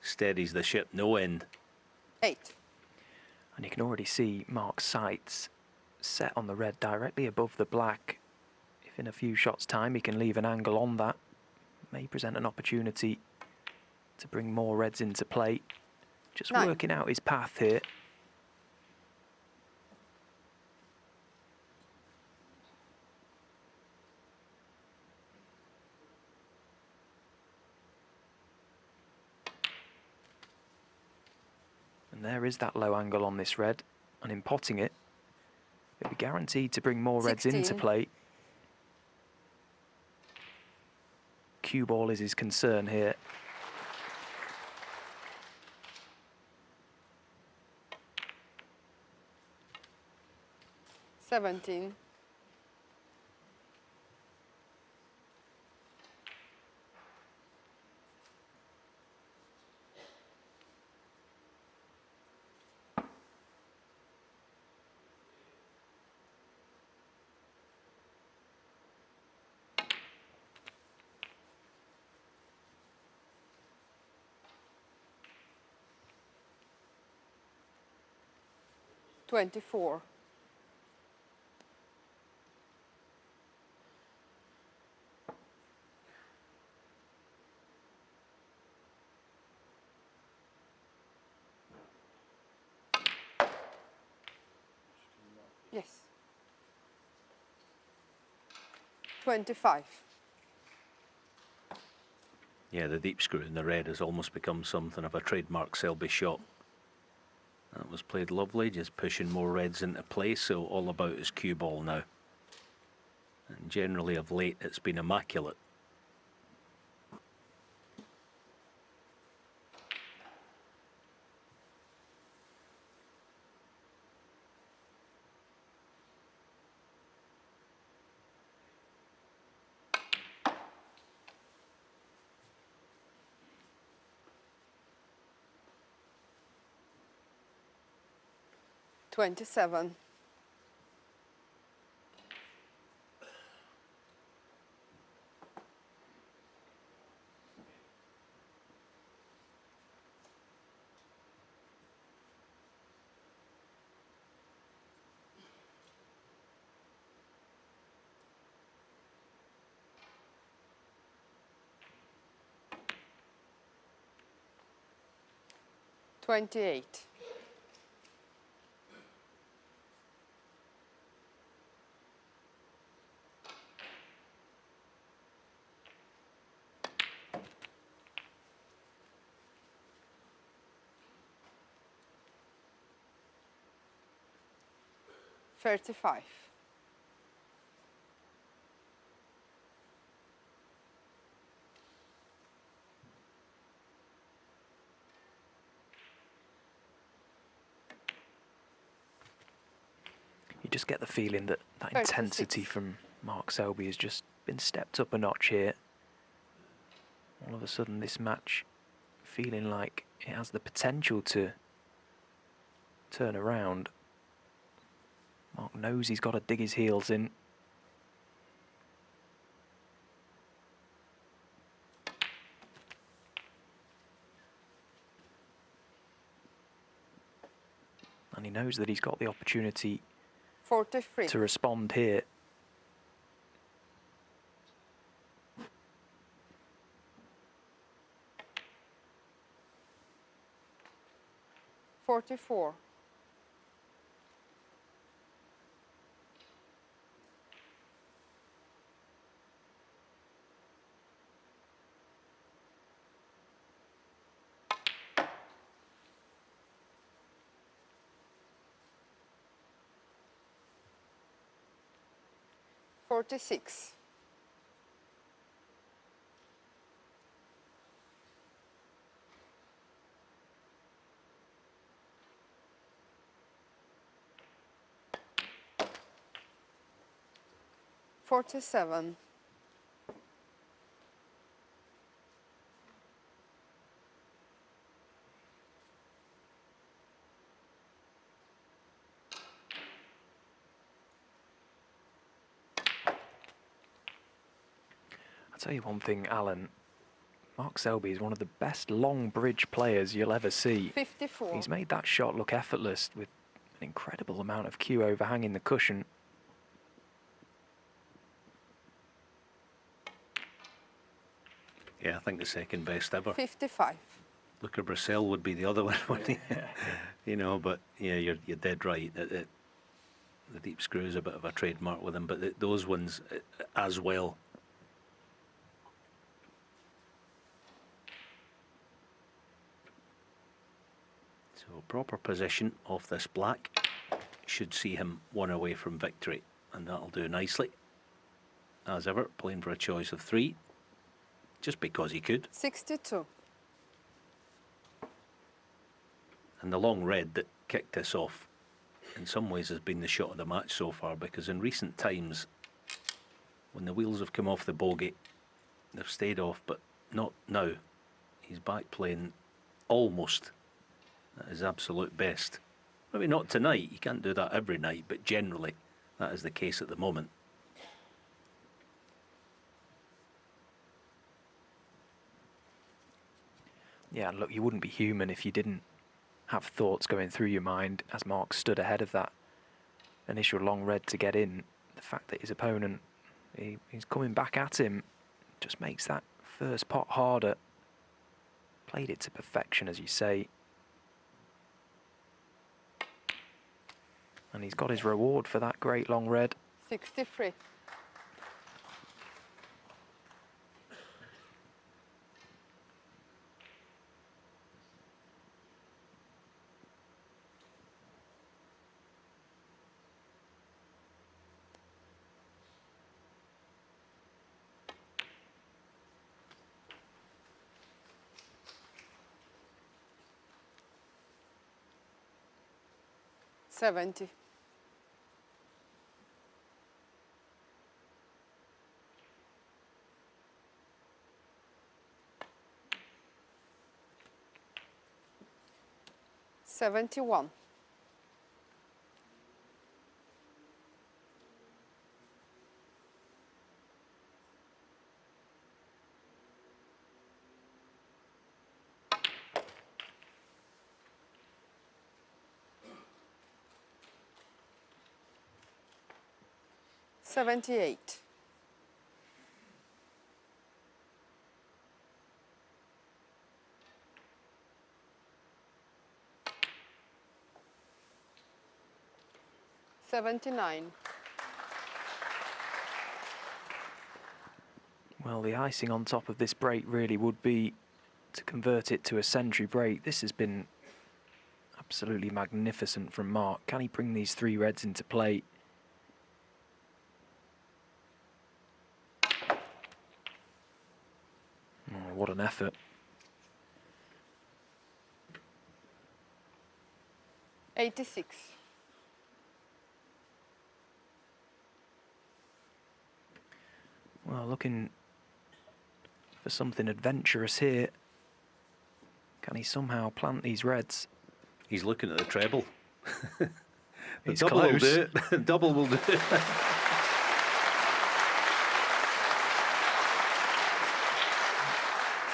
Speaker 5: steadies the ship no end.
Speaker 4: 8.
Speaker 1: And you can already see Mark's sights set on the red directly above the black. If in a few shots' time he can leave an angle on that, may present an opportunity to bring more reds into play. Just
Speaker 4: 9.
Speaker 1: working out his path here. And there is that low angle on this red, and in potting it, it'll be guaranteed to bring more reds
Speaker 4: 16.
Speaker 1: into play. Cue ball is his concern here.
Speaker 4: $17. $24. 25.
Speaker 5: Yeah, the deep screw in the red has almost become something of a trademark Selby shot. That was played lovely, just pushing more reds into play, so all about his cue ball now. And generally of late it's been immaculate.
Speaker 4: $27. $28. $35.
Speaker 1: You just get the feeling that that
Speaker 4: 36.
Speaker 1: intensity from Mark Selby has just been stepped up a notch here. All of a sudden this match feeling like it has the potential to turn around. Mark knows he's got to dig his heels in. And he knows that he's got the opportunity
Speaker 4: 43.
Speaker 1: to respond here.
Speaker 4: $44. $46. $47.
Speaker 1: I'll tell you one thing, Alan. Mark Selby is one of the best long bridge players you'll ever see.
Speaker 4: 54.
Speaker 1: He's made that shot look effortless with an incredible amount of cue overhanging the cushion.
Speaker 5: Yeah, I think the second best ever.
Speaker 4: 55.
Speaker 5: Luca Bracell would be the other one, wouldn't he? You know, but yeah, you're dead right. The deep screw is a bit of a trademark with him, but those ones as well. So proper position off this black should see him one away from victory, and that'll do nicely. As ever, playing for a choice of 3, just because he could.
Speaker 4: 62.
Speaker 5: And the long red that kicked this off in some ways has been the shot of the match so far, because in recent times when the wheels have come off the bogey they've stayed off, but not now. He's back playing almost at his absolute best. Maybe not tonight, you can't do that every night, but generally that is the case at the moment.
Speaker 1: Yeah, look, you wouldn't be human if you didn't have thoughts going through your mind as Mark stood ahead of that initial long red to get in. The fact that his opponent, he's coming back at him, just makes that first pot harder. Played it to perfection, as you say. And he's got his reward for that great long red.
Speaker 4: 63. 70. 71. 78. 79.
Speaker 1: Well, the icing on top of this break really would be to convert it to a century break. This has been absolutely magnificent from Mark. Can he bring these three reds into play? Oh, what an effort.
Speaker 4: '86.
Speaker 1: Well, looking for something adventurous here. Can he somehow plant these reds?
Speaker 5: He's looking at the treble. The
Speaker 1: He's
Speaker 5: double
Speaker 1: close.
Speaker 5: will do it. Double will do it.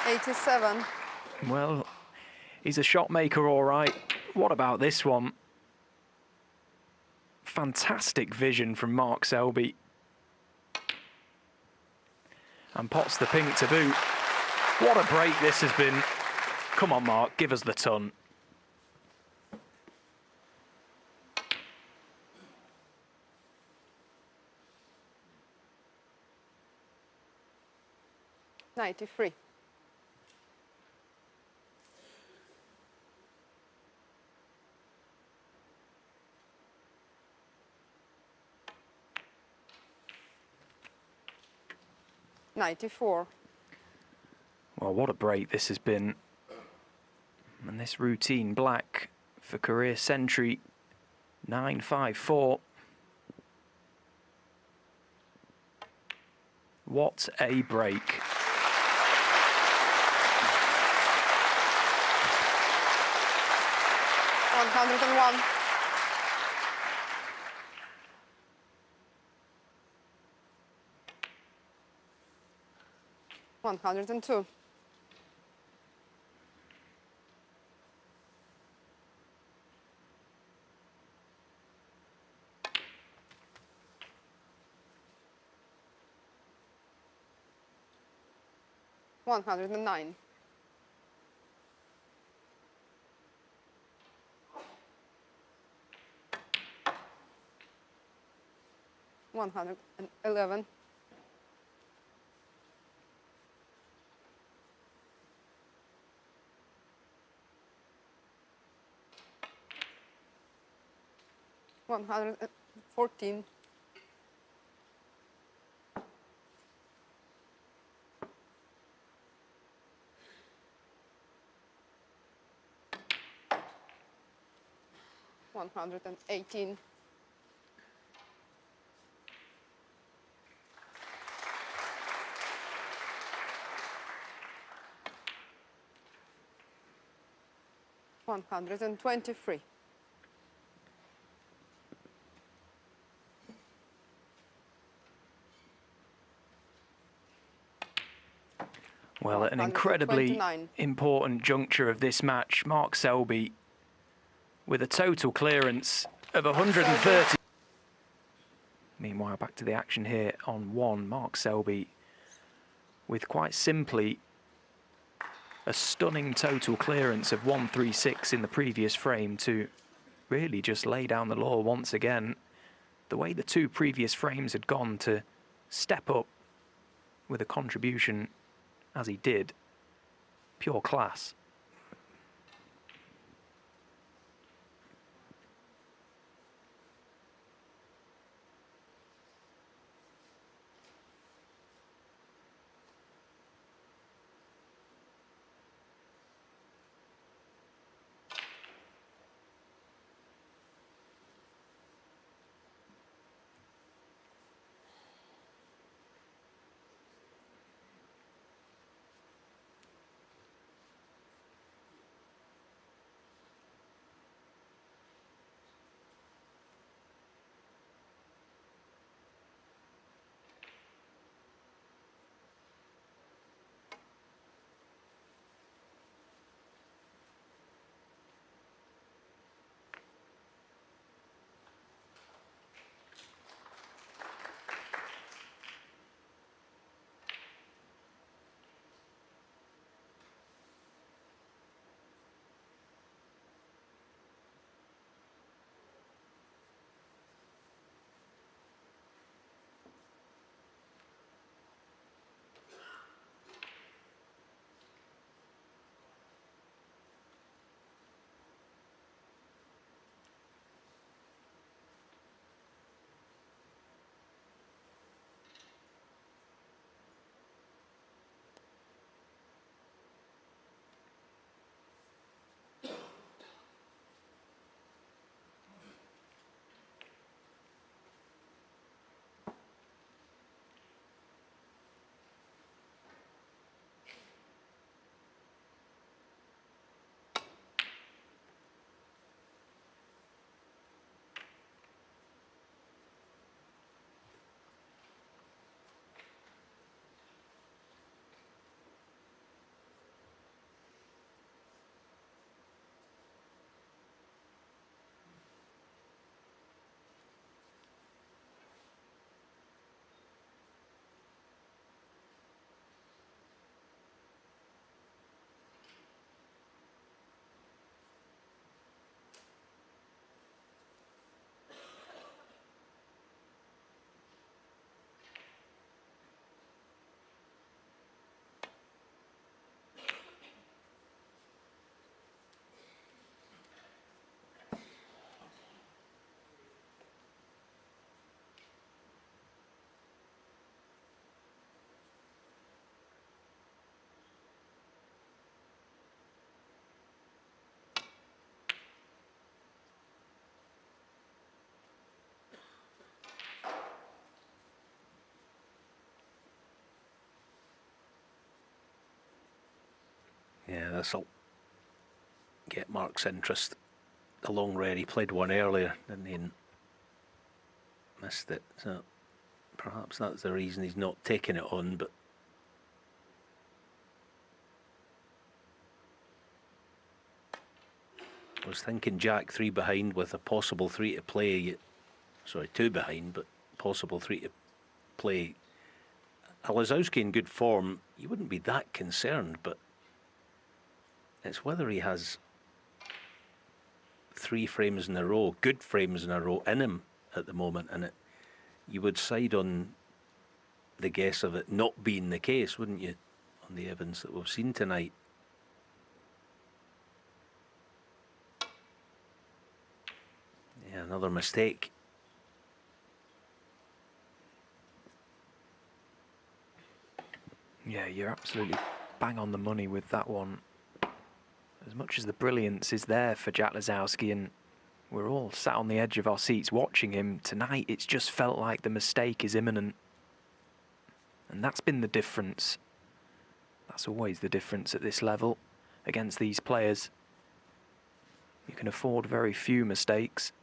Speaker 4: '87.
Speaker 1: Well, he's a shot maker, all right. What about this one? Fantastic vision from Mark Selby. And pots the pink to boot. What a break this has been. Come on, Mark, give us the ton.
Speaker 4: '93. 94.
Speaker 1: Well, what a break this has been. And this routine black for career century 954. What a break.
Speaker 4: '101. 102. 109. 111. 114. 118. 123.
Speaker 1: Well, at an incredibly
Speaker 4: 129.
Speaker 1: important juncture of this match, Mark Selby with a total clearance of 130. Meanwhile, back to the action here on one. Mark Selby with quite simply a stunning total clearance of 136 in the previous frame to really just lay down the law once again. The way the two previous frames had gone, to step up with a contribution as he did, pure class.
Speaker 5: this'll get Mark's interest. The long red, he played one earlier, didn't he? And missed it. So perhaps that's the reason he's not taking it on, but I was thinking Jack 3 behind with a possible 3 to play. Sorry, 2 behind, but possible 3 to play. Lisowski in good form, you wouldn't be that concerned, but it's whether he has 3 frames in a row, good frames in a row in him at the moment, and you would side on the guess of it not being the case, wouldn't you, on the evidence that we've seen tonight? Yeah, another mistake.
Speaker 1: Yeah, you're absolutely bang on the money with that one. As much as the brilliance is there for Jack Lisowski, and we're all sat on the edge of our seats watching him, tonight it's just felt like the mistake is imminent. And that's been the difference. That's always the difference at this level against these players. You can afford very few mistakes.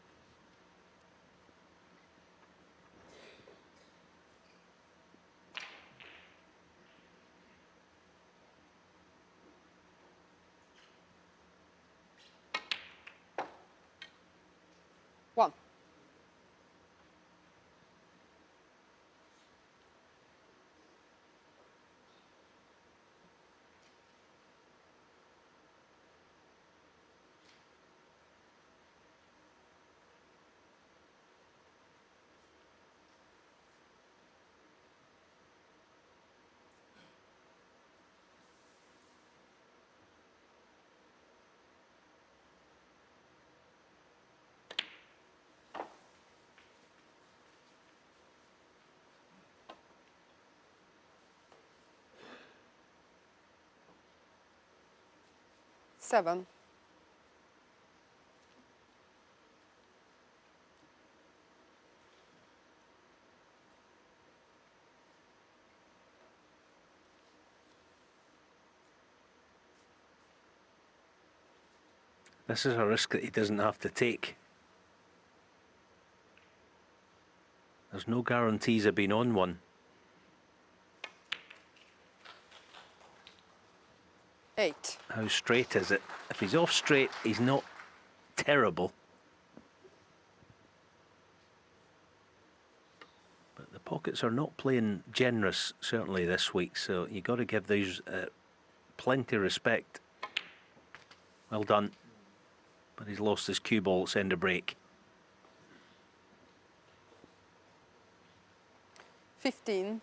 Speaker 4: One. Seven.
Speaker 5: This is a risk that he doesn't have to take. There's no guarantees of being on one.
Speaker 4: 8.
Speaker 5: How straight is it? If he's off straight, he's not terrible. But the pockets are not playing generous, certainly this week, so you've got to give these plenty of respect. Well done. But he's lost his cue ball, send a break.
Speaker 4: 15.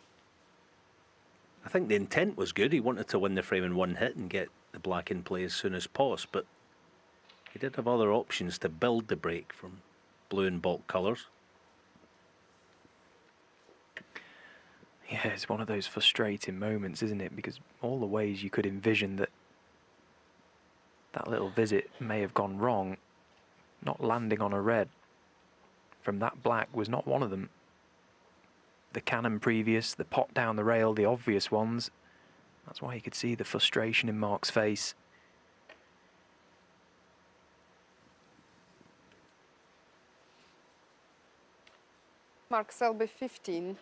Speaker 5: I think the intent was good. He wanted to win the frame in one hit and get the black in play as soon as possible, but he did have other options to build the break from blue and balk colours.
Speaker 1: Yeah, it's one of those frustrating moments, isn't it? Because all the ways you could envision that little visit may have gone wrong, not landing on a red from that black was not one of them. The cannon previous, the pot down the rail, the obvious ones. That's why you could see the frustration in Mark's face.
Speaker 4: Mark Selby, 15.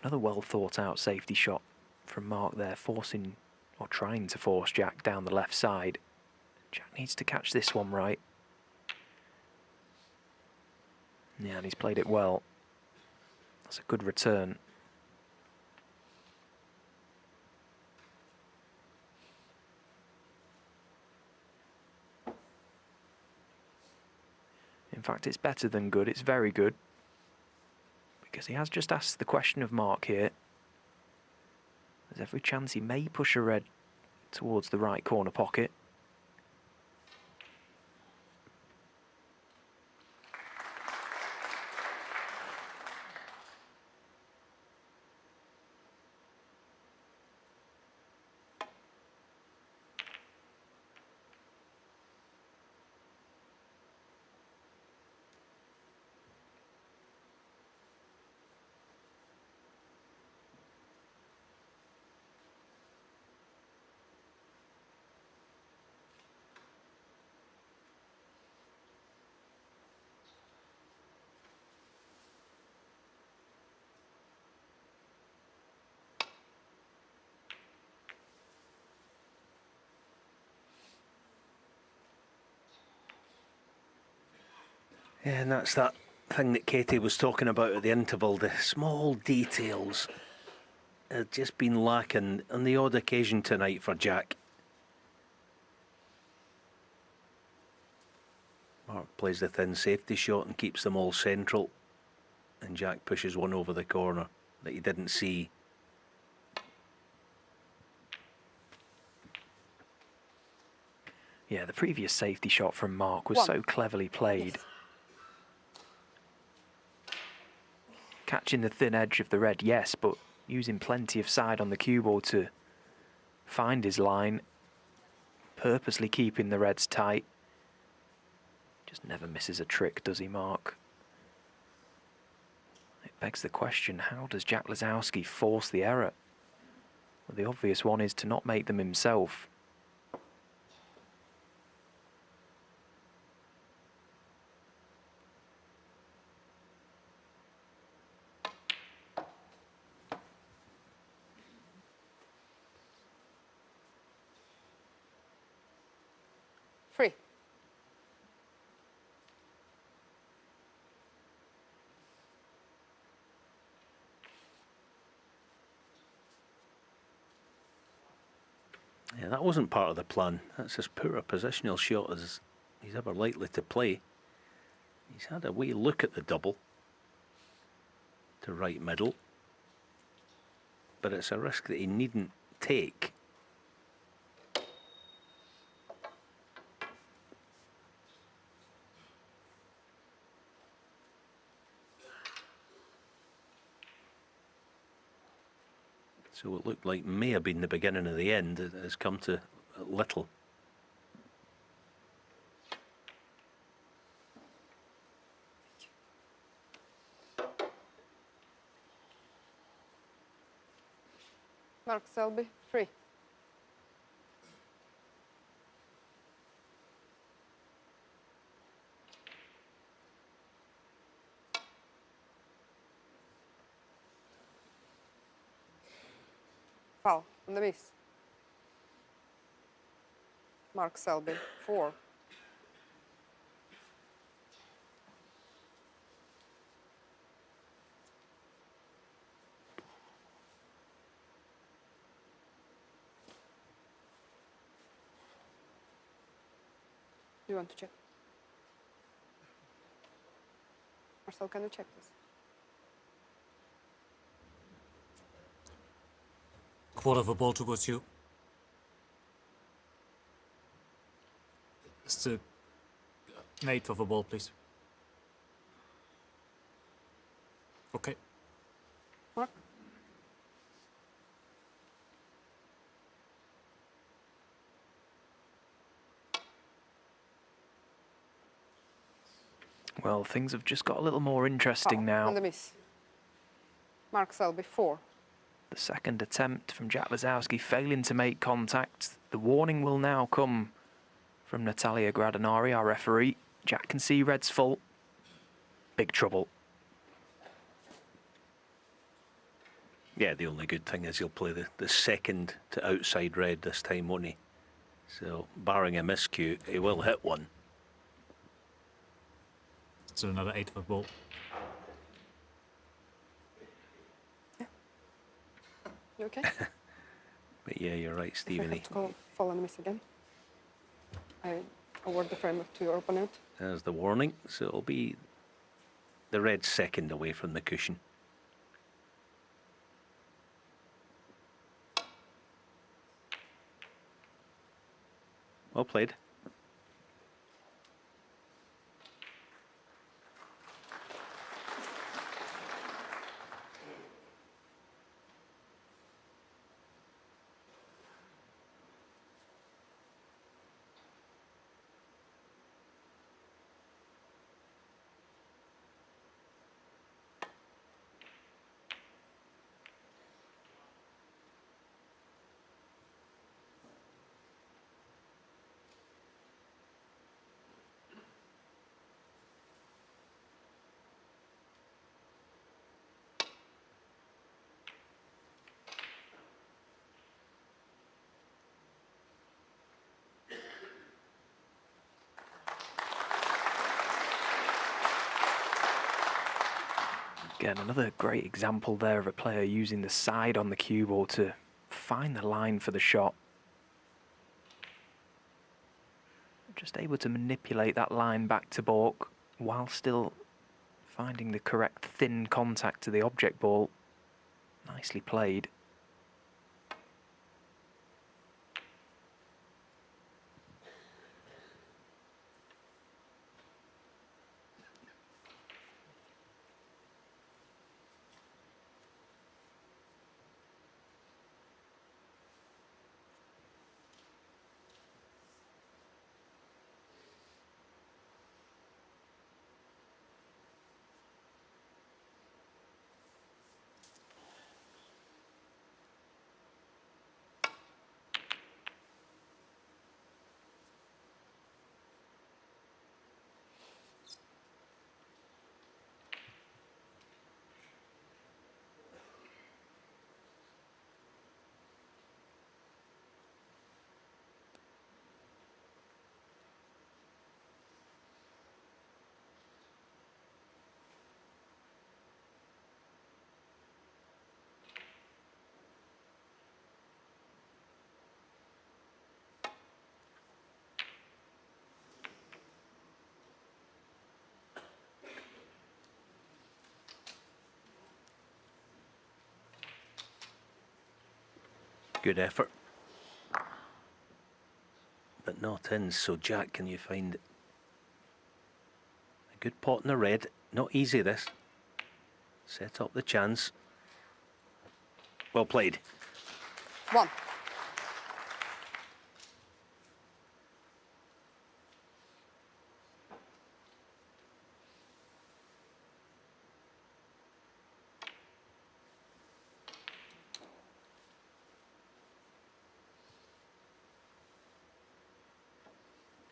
Speaker 1: Another well thought out safety shot from Mark there, forcing or trying to force Jack down the left side. Jack needs to catch this one right. Yeah, and he's played it well. That's a good return. In fact, it's better than good, it's very good. Because he has just asked the question of Mark here. There's every chance he may push a red towards the right corner pocket.
Speaker 5: Yeah, and that's that thing that Katie was talking about at the interval. The small details have just been lacking on the odd occasion tonight for Jack. Mark plays the thin safety shot and keeps them all central. And Jack pushes one over the corner that he didn't see.
Speaker 1: Yeah, the previous safety shot from Mark was so cleverly played. Catching the thin edge of the red, yes, but using plenty of side on the cue ball to find his line. Purposely keeping the reds tight. Just never misses a trick, does he, Mark? It begs the question, how does Jack Lisowski force the error? Well, the obvious one is to not make them himself.
Speaker 4: Free.
Speaker 5: Yeah, that wasn't part of the plan. That's as poor a positional shot as he's ever likely to play. He's had a wee look at the double to right middle, but it's a risk that he needn't take. So what looked like may have been the beginning of the end has come to little.
Speaker 4: Mark Selby, free. Foul on the miss. Mark Selby, 4. Do you want to check? Marcel, can you check this?
Speaker 6: Quarter of a ball towards you. It's an eighth of a ball, please. Okay.
Speaker 4: Mark?
Speaker 1: Well, things have just got a little more interesting
Speaker 4: Foul
Speaker 1: now.
Speaker 4: on the miss. Mark Selby, 4.
Speaker 1: The second attempt from Jack Lisowski failing to make contact. The warning will now come from Natalia Gradinari, our referee. Jack can see red's full. Big trouble.
Speaker 5: Yeah, the only good thing is he'll play the second to outside red this time, won't he? So, barring a miscue, he will hit one.
Speaker 6: So another 8-foot ball.
Speaker 4: You okay?
Speaker 5: But yeah, you're right,
Speaker 4: If I
Speaker 5: Stephen.
Speaker 4: have to call fall and miss again, I award the frame to your opponent.
Speaker 5: There's the warning. So it'll be the red second away from the cushion. Well played.
Speaker 1: Again, another great example there of a player using the side on the cue ball to find the line for the shot. Just able to manipulate that line back to baulk while still finding the correct thin contact to the object ball. Nicely played.
Speaker 5: Good effort. But not in, so Jack, can you find a good pot in the red? Not easy, this. Set up the chance. Well played.
Speaker 4: 1.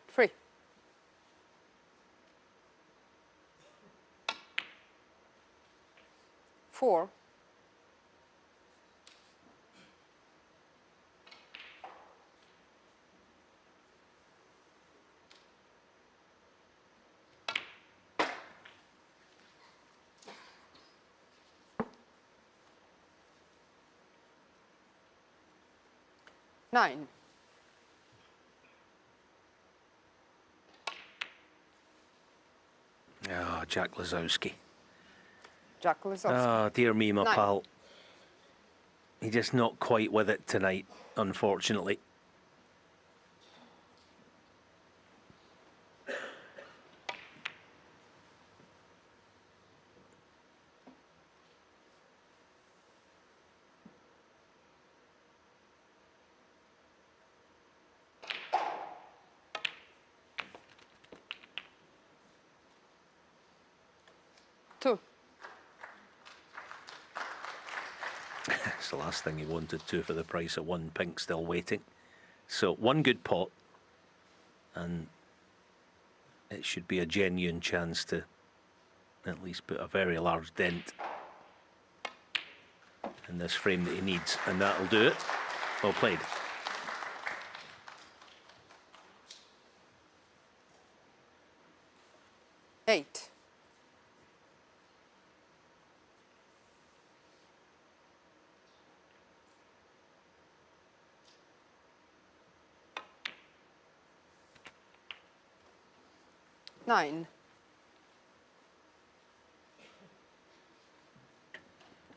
Speaker 4: Free. 4. 9.
Speaker 5: Ah, Jack Lisowski.
Speaker 4: Jack Lisowski.
Speaker 5: Ah, dear me, my
Speaker 4: 9.
Speaker 5: pal. He's just not quite with it tonight, unfortunately.
Speaker 4: Two.
Speaker 5: It's the last thing he wanted, two for the price of one. Pink still waiting. So one good pot, and it should be a genuine chance to at least put a very large dent. in this frame that he needs, and that'll do it. Well played.
Speaker 4: Eight. Nine.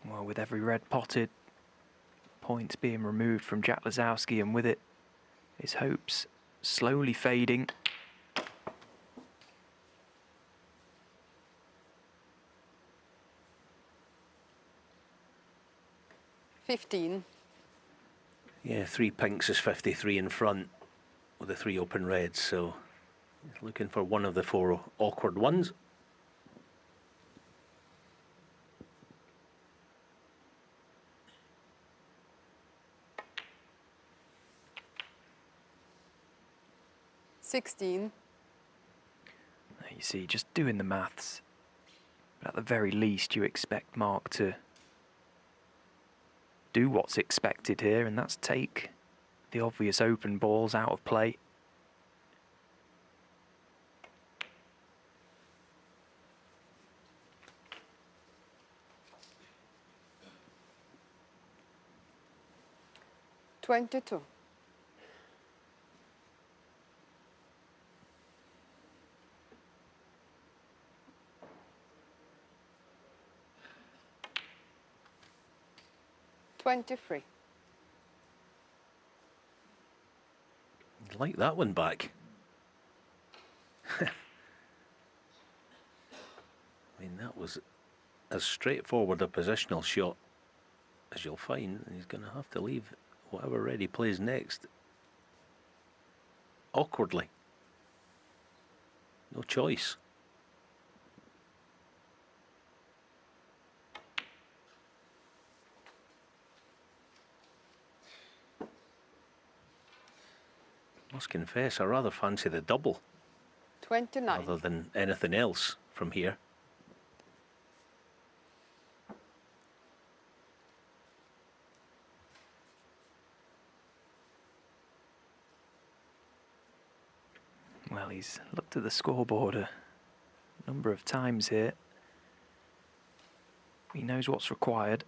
Speaker 1: Well, with every red potted, points being removed from Jack Lisowski, and with it, his hopes slowly fading.
Speaker 4: $15.
Speaker 5: Yeah, 3 pinks is 53 in front with the 3 open reds, so he's looking for one of the 4 awkward ones.
Speaker 4: $16.
Speaker 1: You see, just doing the maths, but at the very least you expect Mark to do what's expected here, and that's take the obvious open balls out of play.
Speaker 4: $22. $23.
Speaker 5: Like that one back. I mean, that was as straightforward a positional shot as you'll find, and he's going to have to leave whatever red he plays next awkwardly. No choice. Must confess, I rather fancy the double
Speaker 4: 29.
Speaker 5: rather than anything else from here.
Speaker 1: Well, he's looked at the scoreboard a number of times here. He knows what's required.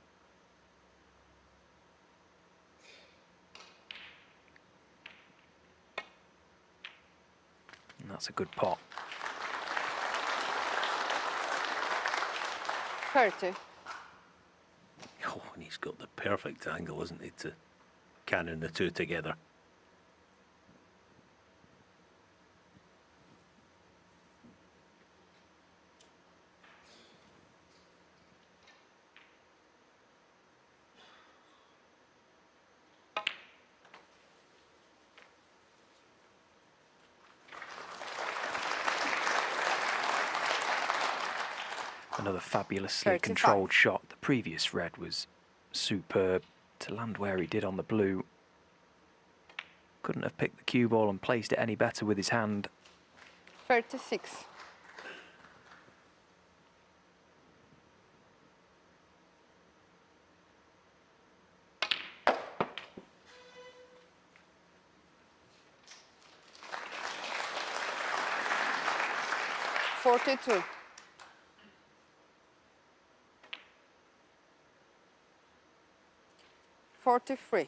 Speaker 1: And that's a good pot.
Speaker 4: 30.
Speaker 5: Oh, and he's got the perfect angle, isn't he, to cannon the 2 together.
Speaker 1: Another fabulously
Speaker 4: 35.
Speaker 1: controlled shot. The previous red was superb. To land where he did on the blue, couldn't have picked the cue ball and placed it any better with his hand.
Speaker 4: 36. $42. 43.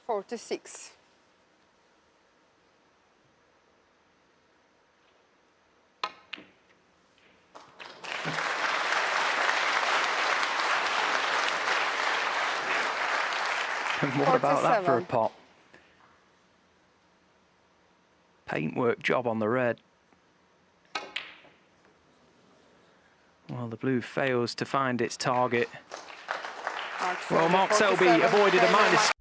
Speaker 4: $46.
Speaker 1: And what about that for a
Speaker 4: 47.
Speaker 1: pot? Paintwork job on the red. Well, the blue fails to find its target. Well, Mark Selby avoided a minus